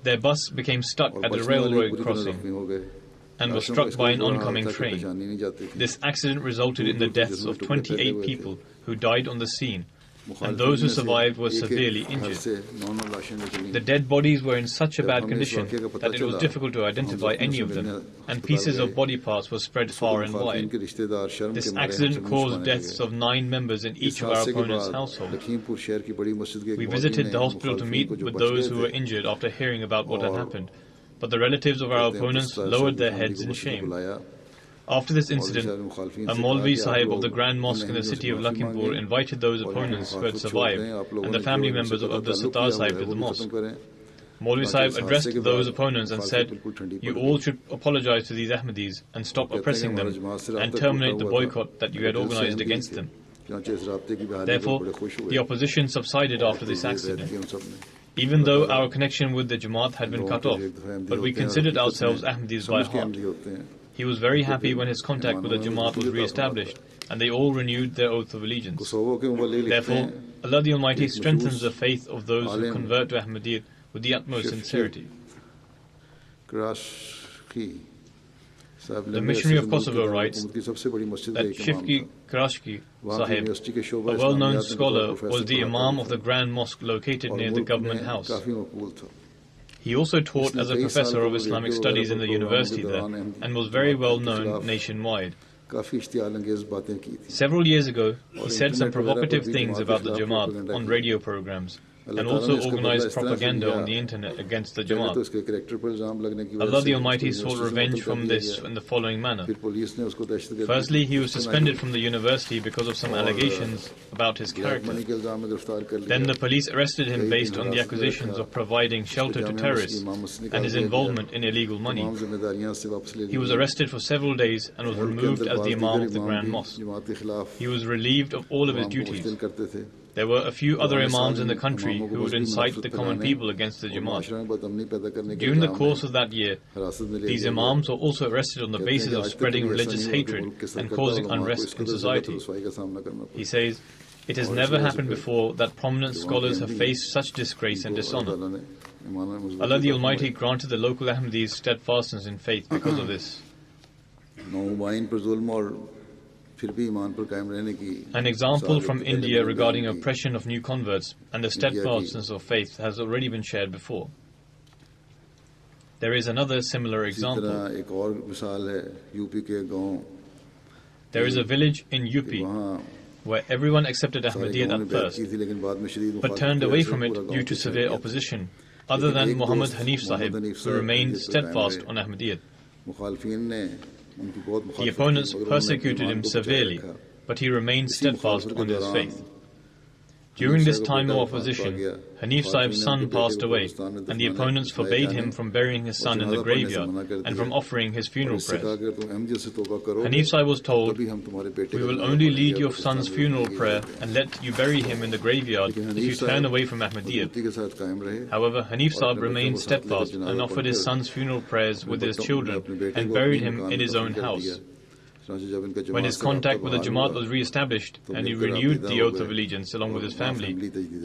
Their bus became stuck at the railroad crossing and was struck by an oncoming train. This accident resulted in the deaths of 28 people who died on the scene, and those who survived were severely injured. The dead bodies were in such a bad condition that it was difficult to identify any of them, and pieces of body parts were spread far and wide. This accident caused deaths of 9 members in each of our opponents' households. We visited the hospital to meet with those who were injured after hearing about what had happened, but the relatives of our opponents lowered their heads in shame. After this incident, a Maulvi Sahib of the Grand Mosque in the city of Lakhimpur invited those opponents who had survived and the family members of Abdul Sattar Sahib to the mosque. Maulvi Sahib addressed those opponents and said, "You all should apologize to these Ahmadis and stop oppressing them and terminate the boycott that you had organized against them." Therefore, the opposition subsided after this accident. Even though our connection with the Jamaat had been cut off, but we considered ourselves Ahmadis by heart. He was very happy when his contact with the Jamaat was re-established, and they all renewed their oath of allegiance. Therefore, Allah the Almighty strengthens the faith of those who convert to Ahmadiyyat with the utmost sincerity. The missionary of Kosovo writes that Shifki Krashki Sahib, a well-known scholar, was the Imam of the Grand Mosque located near the government house. He also taught as a professor of Islamic studies in the university there and was very well known nationwide. Several years ago, he said some provocative things about the Jamaat on radio programs and also organized propaganda on the internet against the Jamaat. Allah the Almighty sought revenge from this in the following manner. Firstly, he was suspended from the university because of some allegations about his character. Then the police arrested him based on the accusations of providing shelter to terrorists and his involvement in illegal money. He was arrested for several days and was removed as the Imam of the Grand Mosque. He was relieved of all of his duties. There were a few other Imams in the country who would incite the common people against the Jamaat. During the course of that year, these Imams were also arrested on the basis of spreading religious hatred and causing unrest in society. He says, "It has never happened before that prominent scholars have faced such disgrace and dishonor. Allah the Almighty granted the local Ahmadis steadfastness in faith because of this." An example from India regarding oppression of new converts and the steadfastness of faith has already been shared before. There is another similar example. There is a village in UP where everyone accepted Ahmadiyya at first, but turned away from it due to severe opposition, other than Muhammad Hanif Sahib, who remained steadfast on Ahmadiyya. The opponents persecuted him severely, but he remained steadfast on his faith. During this time of opposition, Hanif Sahib's son passed away, and the opponents forbade him from burying his son in the graveyard and from offering his funeral prayers. Hanif Sahib was told, "We will only lead your son's funeral prayer and let you bury him in the graveyard if you turn away from Ahmadiyya." However, Hanif Sahib remained steadfast and offered his son's funeral prayers with his children and buried him in his own house. When his contact with the Jamaat was re-established and he renewed the oath of allegiance along with his family,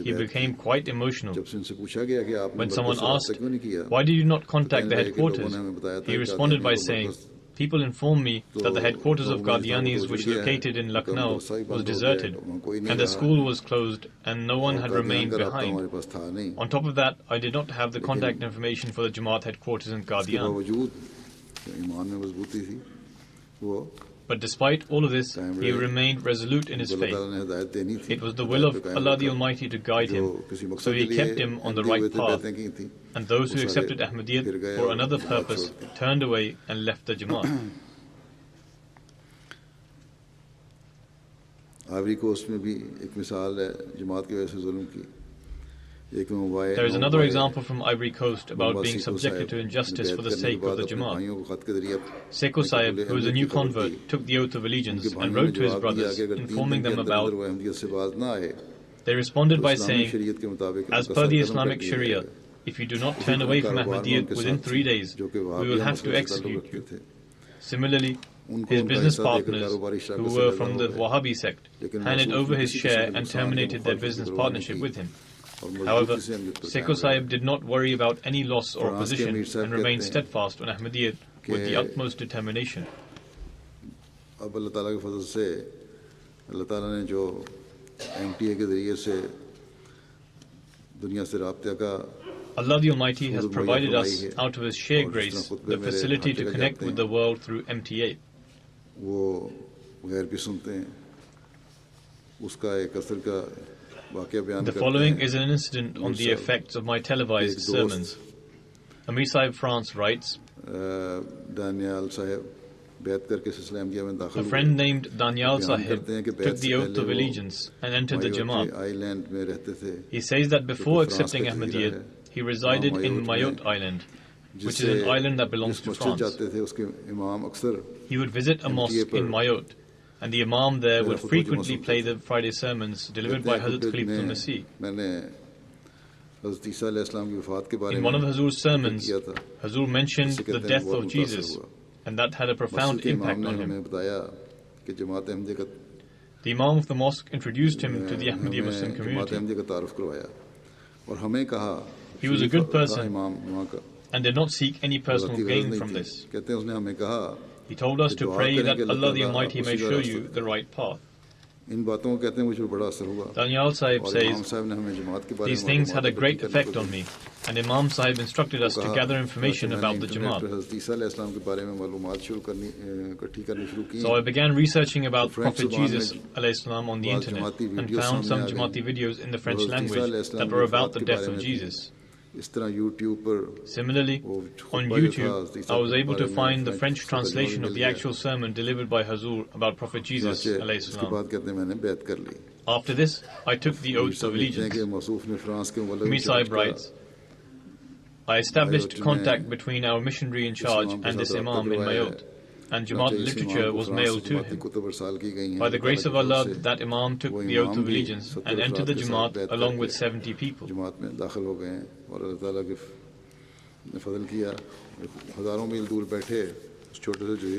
he became quite emotional. When someone asked, "Why did you not contact the headquarters?" he responded by saying, "People informed me that the headquarters of Qadianis, which located in Lucknow, was deserted, and the school was closed, and no one had remained behind. On top of that, I did not have the contact information for the Jamaat headquarters in Qadian." But despite all of this, he remained resolute in his faith. It was the will of Allah the Almighty to guide him, so He kept him on the right path. And those who accepted Ahmadiyyat for another purpose turned away and left the Jamaat. There is another example from Ivory Coast about being subjected to injustice for the sake of the Jamaat. Seko Sahib, who is a new convert, took the oath of allegiance and wrote to his brothers, informing them about. They responded by saying, "As per the Islamic Sharia, if you do not turn away from Ahmadiyyat within 3 days, we will have to execute you." Similarly, his business partners, who were from the Wahhabi sect, handed over his share and terminated their business partnership with him. However, Seko Sahib did not worry about any loss or opposition and remained steadfast on Ahmadiyyat with the utmost determination. Allah the Almighty has provided us, out of His sheer grace, the facility to connect with the world through MTA. The following is an incident on the effects of my televised sermons. Amir Sahib France writes, "A friend named Daniel Sahib took the oath of allegiance and entered the Jamaat. He says that before accepting Ahmadiyyat, he resided in Mayotte Island, which is an island that belongs to France. He would visit a mosque in Mayotte, and the Imam there would frequently play the Friday sermons delivered by Hazrat Khalifatul Masih. In one of Hazur's sermons, Hazur mentioned the death of Jesus, and that had a profound impact on him. The Imam of the mosque introduced him to the Ahmadiyya Muslim community. He was a good person and did not seek any personal gain from this. He told us to pray that Allah the Almighty may show you the right path. Daniel Sahib says, "These things had a great effect on me, and Imam Sahib instructed us to gather information about the Jamaat. So I began researching about Prophet Jesus _salam on the internet and found some Jamaati videos in the French language that were about the death of Jesus. Similarly, on YouTube, I was able to find the French translation of the actual sermon delivered by Hazur about Prophet Jesus _salam. After this, I took the oath of allegiance." Mir Sahib writes, "I established contact between our missionary in charge and this Imam in Mayotte, and Jamaat literature was mailed to him. By the grace of Allah, that Imam took the oath of allegiance and entered the Jamaat along with 70 people. The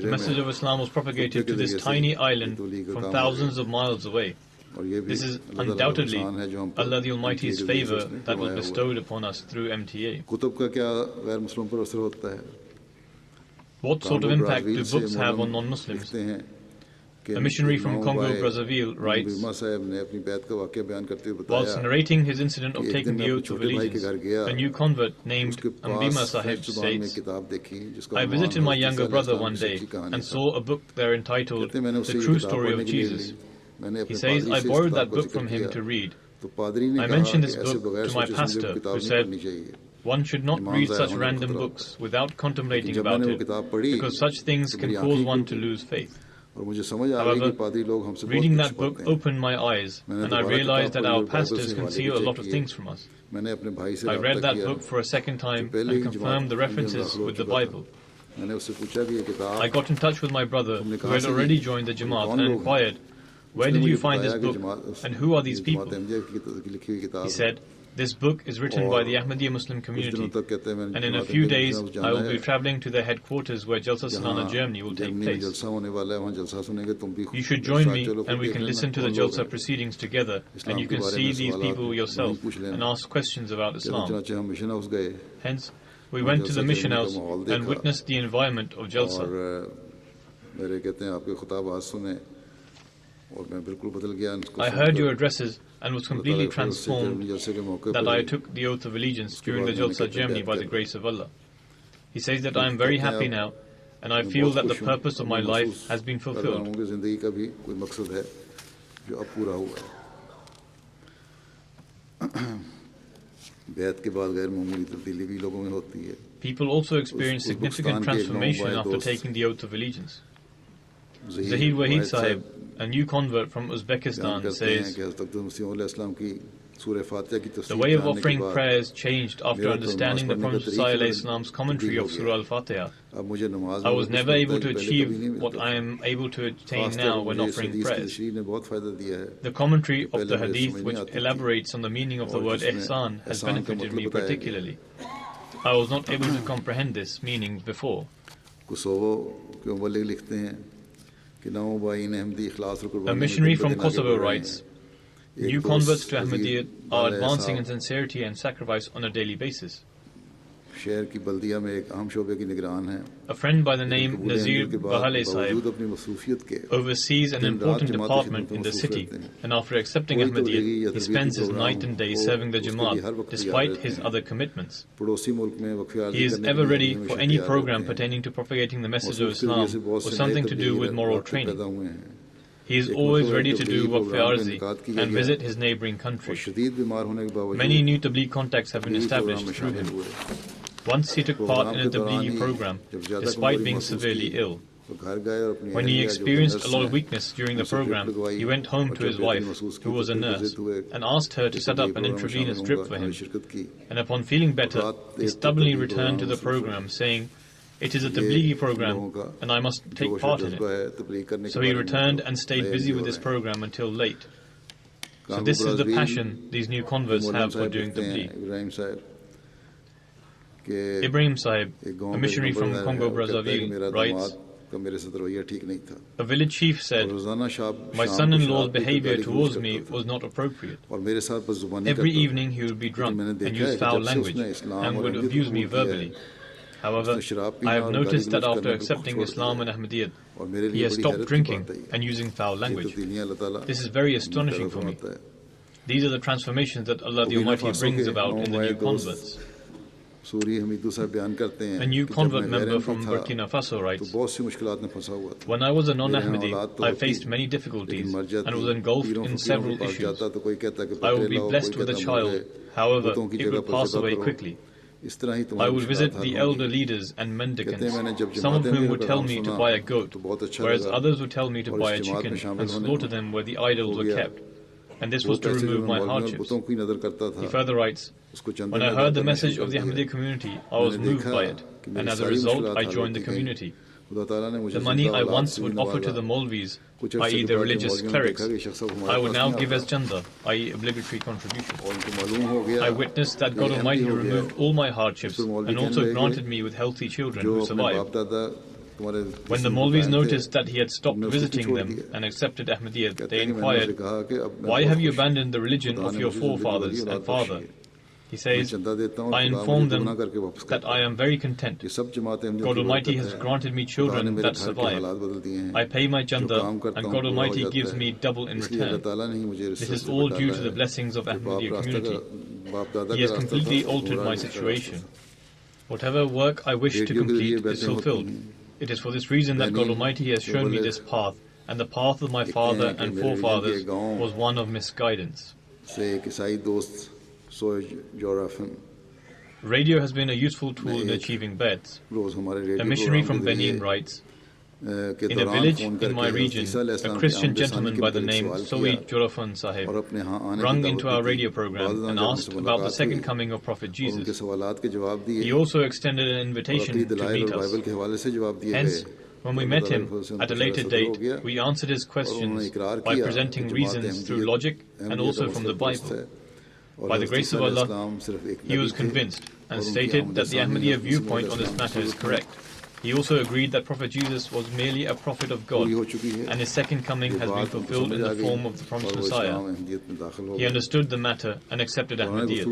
message of Islam was propagated to this tiny island from thousands of miles away. This is undoubtedly Allah the Almighty's favor that was bestowed upon us through MTA. What sort of impact do books have on non-Muslims? a missionary from Congo, Brazzaville, writes, whilst narrating his incident of taking the oath of allegiance, a new convert named Ambima Sahib states, I visited my younger brother one day and saw a book there entitled The True Story of Jesus. He says, I borrowed that book from him to read. I mentioned this book to my pastor, who said, one should not read such random books without contemplating about it, because such things can cause one to lose faith. However, reading that book opened my eyes, and I realized that our pastors conceal a lot of things from us. I read that book for a second time and confirmed the references with the Bible. I got in touch with my brother, who had already joined the Jamaat, and inquired, where did you find this book, and who are these people? He said, this book is written by the Ahmadiyya Muslim community, and in a few days I will be travelling to their headquarters where Jalsa Salana Germany will take place. You should join me and we can listen to the Jalsa proceedings together, and you can see these people yourself and ask questions about Islam. Hence, we went to the mission house and witnessed the environment of Jalsa. I heard your addresses and was completely transformed that I took the oath of allegiance during the Jalsa Germany by the grace of Allah. He says that I am very happy now, and I feel that the purpose of my life has been fulfilled. People also experience significant transformation after taking the oath of allegiance. Zahid Wahid Sahib, a new convert from Uzbekistan, says, the way of offering prayers changed after understanding the Prophet ﷺ's commentary of Surah Al-Fatiha. I was never able to achieve what I am able to attain now when offering prayers. The commentary of the hadith, which elaborates on the meaning of the word ihsan, has benefited me particularly. I was not able to comprehend this meaning before. A missionary from Kosovo writes, new converts to Ahmadiyya are advancing in sincerity and sacrifice on a daily basis. A friend by the name Nazir Bahale Sahib oversees an important department in the city, and after accepting Ahmadiyya, he spends his night and day serving the Jamaat despite his other commitments. He is ever ready for any program pertaining to propagating the message of Islam or something to do with moral training. He is always ready to do waqf arzi and visit his neighboring country. Many new Tabligh contacts have been established through him. Once he took part in a Tablighi program, despite being severely ill. When he experienced a lot of weakness during the program, he went home to his wife, who was a nurse, and asked her to set up an intravenous drip for him. And upon feeling better, he stubbornly returned to the program, saying, it is a Tablighi program, and I must take part in it. So he returned and stayed busy with this program until late. So this is the passion these new converts have for doing Tabligh. Ibrahim Sahib, a missionary from Congo, Brazzaville, writes, a village chief said, my son-in-law's behavior towards me was not appropriate. Every evening he would be drunk and use foul language and would abuse me verbally. However, I have noticed that after accepting Islam and Ahmadiyyat, he has stopped drinking and using foul language. This is very astonishing for me. These are the transformations that Allah the Almighty brings about in the new converts. A new convert member from Burkina Faso writes, when I was a non-Ahmadi, I faced many difficulties and was engulfed in several issues. I would be blessed with a child, however, it would pass away quickly. I would visit the elder leaders and mendicants, some of whom would tell me to buy a goat, whereas others would tell me to buy a chicken and slaughter them where the idols were kept. And this was to remove my hardships. He further writes, when I heard the message of the Ahmadiyya community, I was moved by it, and as a result I joined the community. The money I once would offer to the Maulvis, i.e. the religious clerics, I would now give as chanda, i.e. obligatory contribution. I witnessed that God Almighty removed all my hardships and also granted me with healthy children who survived. When the Maulvis noticed that he had stopped visiting them and accepted Ahmadiyya, they inquired, why have you abandoned the religion of your forefathers and father? He says, I inform them that I am very content. God Almighty has granted me children that survive. I pay my chanda and God Almighty gives me double in return. This is all due to the blessings of Ahmadiyya community. He has completely altered my situation. Whatever work I wish to complete is fulfilled. It is for this reason that God Almighty has shown me this path, and the path of my father and forefathers was one of misguidance. Radio has been a useful tool in achieving beds. A missionary from Benin writes, in a village in my region, a Christian gentleman by the name Sowi Jorafan Sahib rung into our radio program and asked about the second coming of Prophet Jesus. He also extended an invitation to meet us. Hence, when we met him at a later date, we answered his questions by presenting reasons through logic and also from the Bible. By the grace of Allah, he was convinced and stated that the Ahmadiyya viewpoint on this matter is correct. He also agreed that Prophet Jesus was merely a prophet of God, and his second coming has been fulfilled in the form of the promised Messiah. He understood the matter and accepted Ahmadiyya.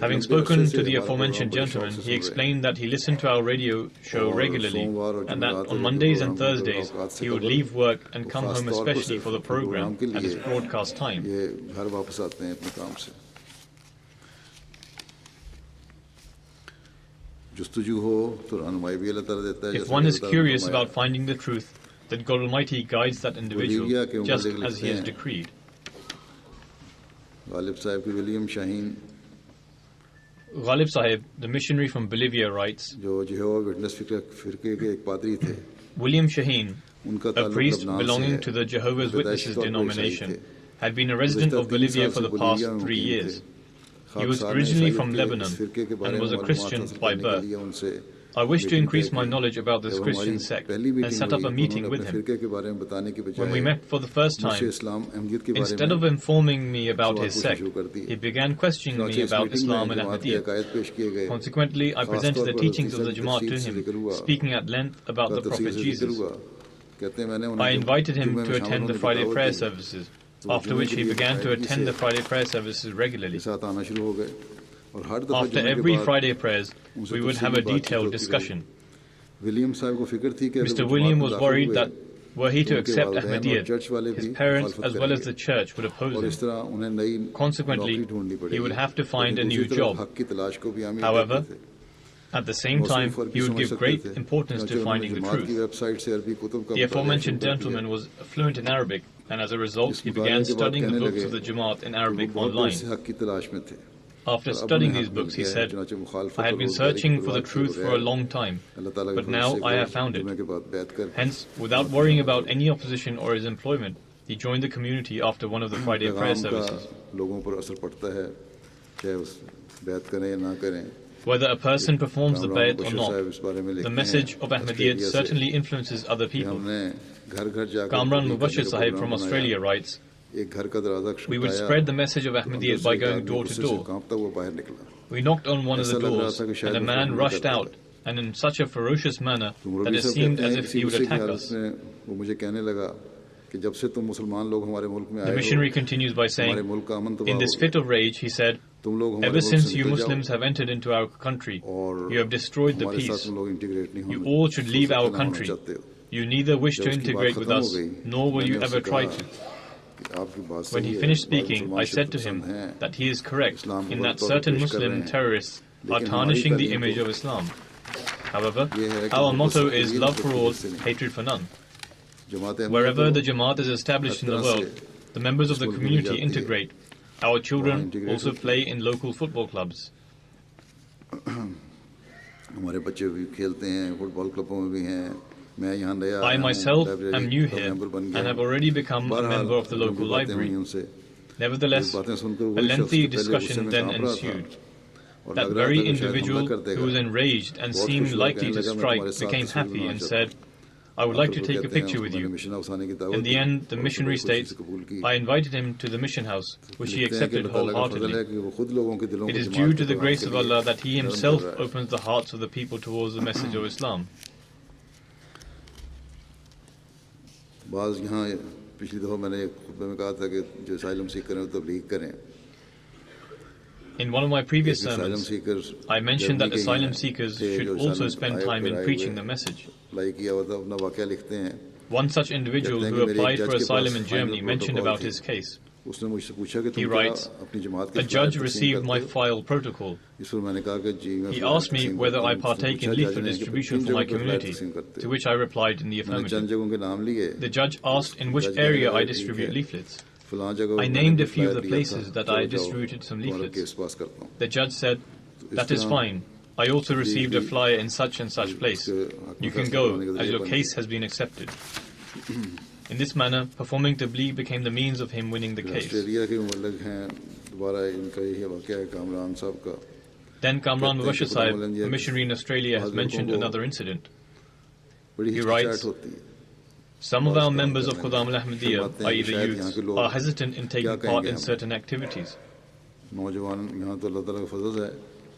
Having spoken to the aforementioned gentleman, he explained that he listened to our radio show regularly, and that on Mondays and Thursdays he would leave work and come home especially for the program at its broadcast time. If one is curious about finding the truth, then God Almighty guides that individual just as He has decreed. Ghalib Sahib, the missionary from Bolivia, writes, William Shaheen, a priest belonging to the Jehovah's Witnesses denomination, had been a resident of Bolivia for the past 3 years. He was originally from Lebanon and was a Christian by birth. I wished to increase my knowledge about this Christian sect and set up a meeting with him. When we met for the first time, instead of informing me about his sect, he began questioning me about Islam and Ahmadiyya. Consequently, I presented the teachings of the Jamaat to him, speaking at length about the Prophet Jesus. I invited him to attend the Friday prayer services, after which he began to attend the Friday prayer services regularly. After every Friday prayers, we would have a detailed discussion. Mr. William was worried that were he to accept Ahmadiyya, his parents as well as the church would oppose him. Consequently, he would have to find a new job. However, at the same time, he would give great importance to finding the truth. The aforementioned gentleman was fluent in Arabic, and as a result, he began studying the books of the Jamaat in Arabic online. After studying these books, he said, I had been searching for the truth for a long time, but now I have found it. Hence, without worrying about any opposition or his employment, he joined the community after one of the Friday prayer services. Whether a person performs the bayat or not, the message of Ahmadiyya certainly influences other people. Kamran Mubashir Sahib from Australia writes, we would spread the message of Ahmadiyya by going door to door. We knocked on one of the doors, and a man rushed out, and in such a ferocious manner that it seemed as if he would attack us. The missionary continues by saying, in this fit of rage, he said, ever since you Muslims have entered into our country, you have destroyed the peace. You all should leave our country. You neither wish to integrate with us, nor will you ever try to. When he finished speaking, I said to him that he is correct in that certain Muslim terrorists are tarnishing the image of Islam. However, our motto is love for all, hatred for none. Wherever the Jamaat is established in the world, the members of the community integrate. Our children also play in local football clubs. I myself am new here and have already become a member of the local library. Nevertheless, a lengthy discussion then ensued. That very individual who was enraged and seemed likely to strike became happy and said, I would like to take a picture with you. In the end, the missionary states, I invited him to the mission house, which he accepted wholeheartedly. It is due to the grace of Allah that He Himself opens the hearts of the people towards the message of Islam. In one of my previous sermons, I mentioned that asylum seekers should also spend time in preaching the message. One such individual who applied for asylum in Germany mentioned about his case. He writes, "A judge received my file protocol. He asked me whether I partake in leaflet distribution for my community, to which I replied in the affirmative. The judge asked in which area I distribute leaflets. I named a few of the places that I distributed some leaflets. The judge said, 'That is fine. I also received a flyer in such and such place. You can go, as your case has been accepted.' In this manner, performing tabligh became the means of him winning the case." Then Kamran Mubashir Sahib, a missionary in Australia, has mentioned another incident. He writes, "Some of our members of Khudam al-Ahmadiyya, i.e. the youths, are hesitant in taking part in certain activities.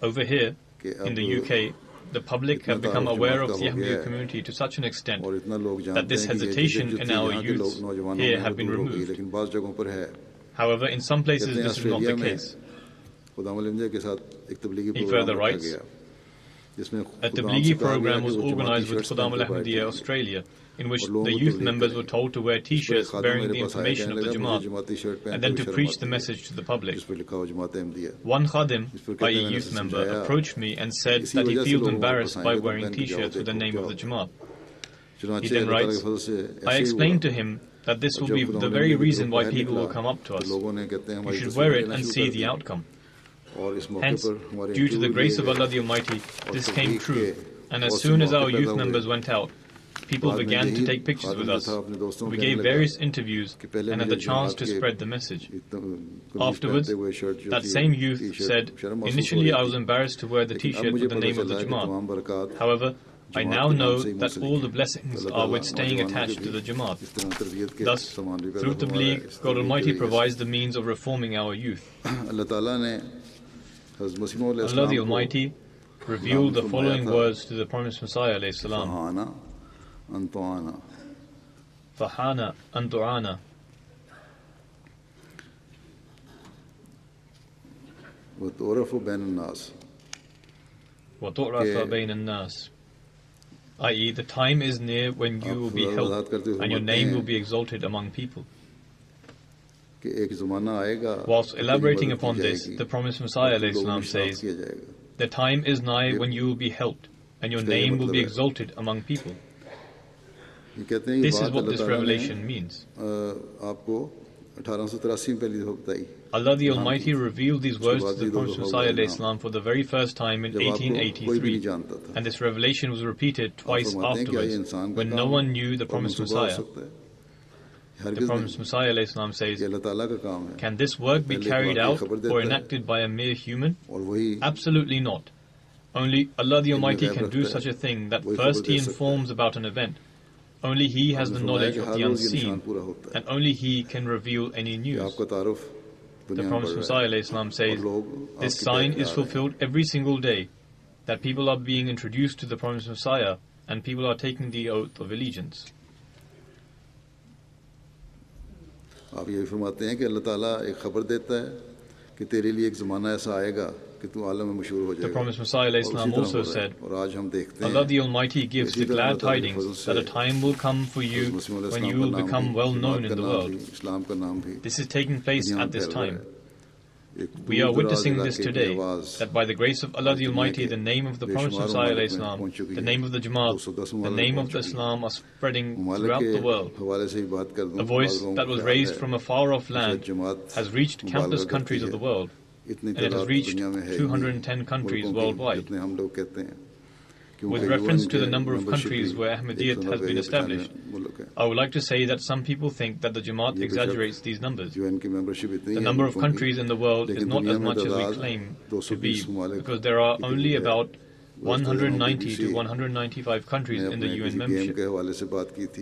Over here, in the UK, the public have become aware of the Ahmadiyya community to such an extent that this hesitation in our youths here have been removed. However, in some places this is not the case." He further writes, "A tablighi program was organized with Khudam al-Ahmadiyya Australia, in which the youth members were told to wear t-shirts bearing the information of the Jamaat and then to preach the message to the public. One Khadim, i.e. youth member, approached me and said that he feels embarrassed by wearing t-shirts with the name of the Jamaat. He then writes, "I explained to him that this will be the very reason why people will come up to us. You should wear it and see the outcome." Hence, due to the grace of Allah the Almighty, this came true, and as soon as our youth members went out, people began to take pictures with us. We gave various interviews and had the chance to spread the message. Afterwards, that same youth said, "Initially I was embarrassed to wear the t-shirt with the name of the Jamaat. However, I now know that all the blessings are with staying attached to the Jamaat. Thus, through tabligh, God Almighty provides the means of reforming our youth." Allah the Almighty revealed the following words to the Promised Messiah alayhi salam. "Fahana antu'ana." وَتُعْرَفُ بَيْنَ النَّاسِ وَتُعْرَفَ بَيْنَ النَّاسِ, i.e. the time is near when you will be helped and your name will be exalted among people. Whilst elaborating upon this, the Promised Messiah ﷺ says, "The time is nigh when you will be helped and your name will be exalted among people." This is what this revelation means. Allah the Almighty revealed these words to the Prophet Messiah ﷺ for the very first time in 1883, and this revelation was repeated twice afterwards when no one knew the Promised Messiah. The Promised Messiah ﷺ says, "Can this work be carried out or enacted by a mere human? Absolutely not. Only Allah the Almighty can do such a thing that first He informs about an event. Only He has the knowledge of the unseen, and only He can reveal any news." The Promised Messiah ﷺ says, "This sign is fulfilled every single day, that people are being introduced to the Promised Messiah and people are taking the oath of allegiance." आप ये फरमाते हैं कि अल्लाह ताला एक खबर देता है कि तेरे लिए एक ज़माना ऐसा आएगा कि तू आलम में मशहूर हो जाएगा। The Prophet Messiah also said, और आज हम देखते हैं Allah the Almighty gives the glad tidings that a time will come for you when you will become well known in the world. इस्लाम का नाम भी This is taking place at this time. We are witnessing this today, that by the grace of Allah the Almighty, the name of the Promised Messiah ﷺ, the name of the Jamaat, the name of the Islam are spreading throughout the world. A voice that was raised from a far-off land has reached countless countries of the world, and it has reached 210 countries worldwide. With reference to the number of countries where Ahmadiyyat has been established, I would like to say that some people think that the Jamaat exaggerates these numbers. The number of countries in the world is not as much as we claim to be, because there are only about 190 to 195 countries in the UN membership.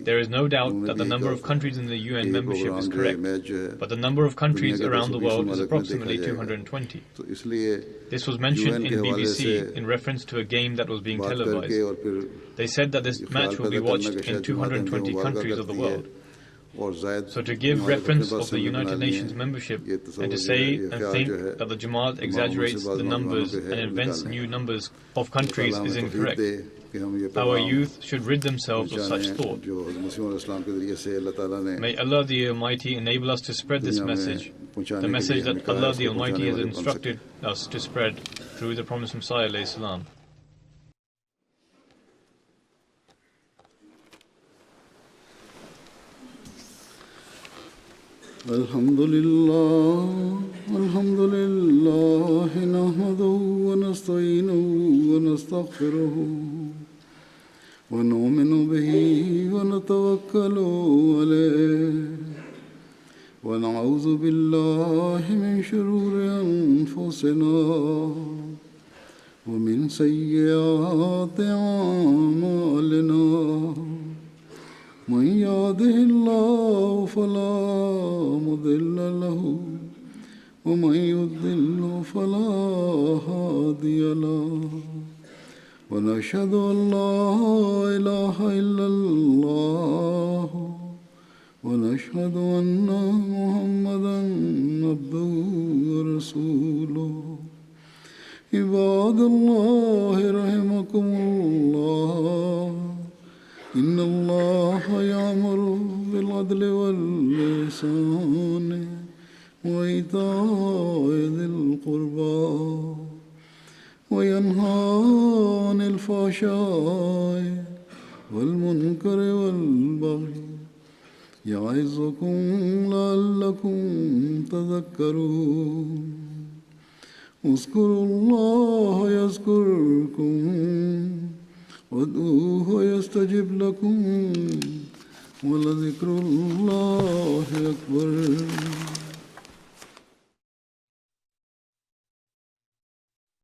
There is no doubt that the number of countries in the UN membership is correct, but the number of countries around the world is approximately 220. This was mentioned in BBC in reference to a game that was being televised. They said that this match will be watched in 220 countries of the world. So to give reference of the United Nations membership and to say and think that the Jamaat exaggerates the numbers and invents new numbers of countries is incorrect. Our youth should rid themselves of such thought. May Allah the Almighty enable us to spread this message, the message that Allah the Almighty has instructed us to spread through the Promised Messiah alayhi salam. Alhamdulillah nahmaduhu wa nasta'inuhu wa nastaghfiruhu wa nu'minu bihi wa natawakkalu alayhi wa na'udhu billahi min shururi anfusina wa min sayyiati a'malina. من يهده الله فلا مضل له ومن يضلل فلا هادي له ونشهد أن لا إله إلا الله ونشهد أن محمدا عبده ورسوله عباد الله رحمكم الله إن الله يأمر بالعدل والإحسان وإيتاء ذي القربى وينهى عن الفحشاء والمنكر والبغي يعظكم لعلكم تذكرون اذكروا الله يذكركم وادعوه يستجب لكم ولذكر الله أكبر.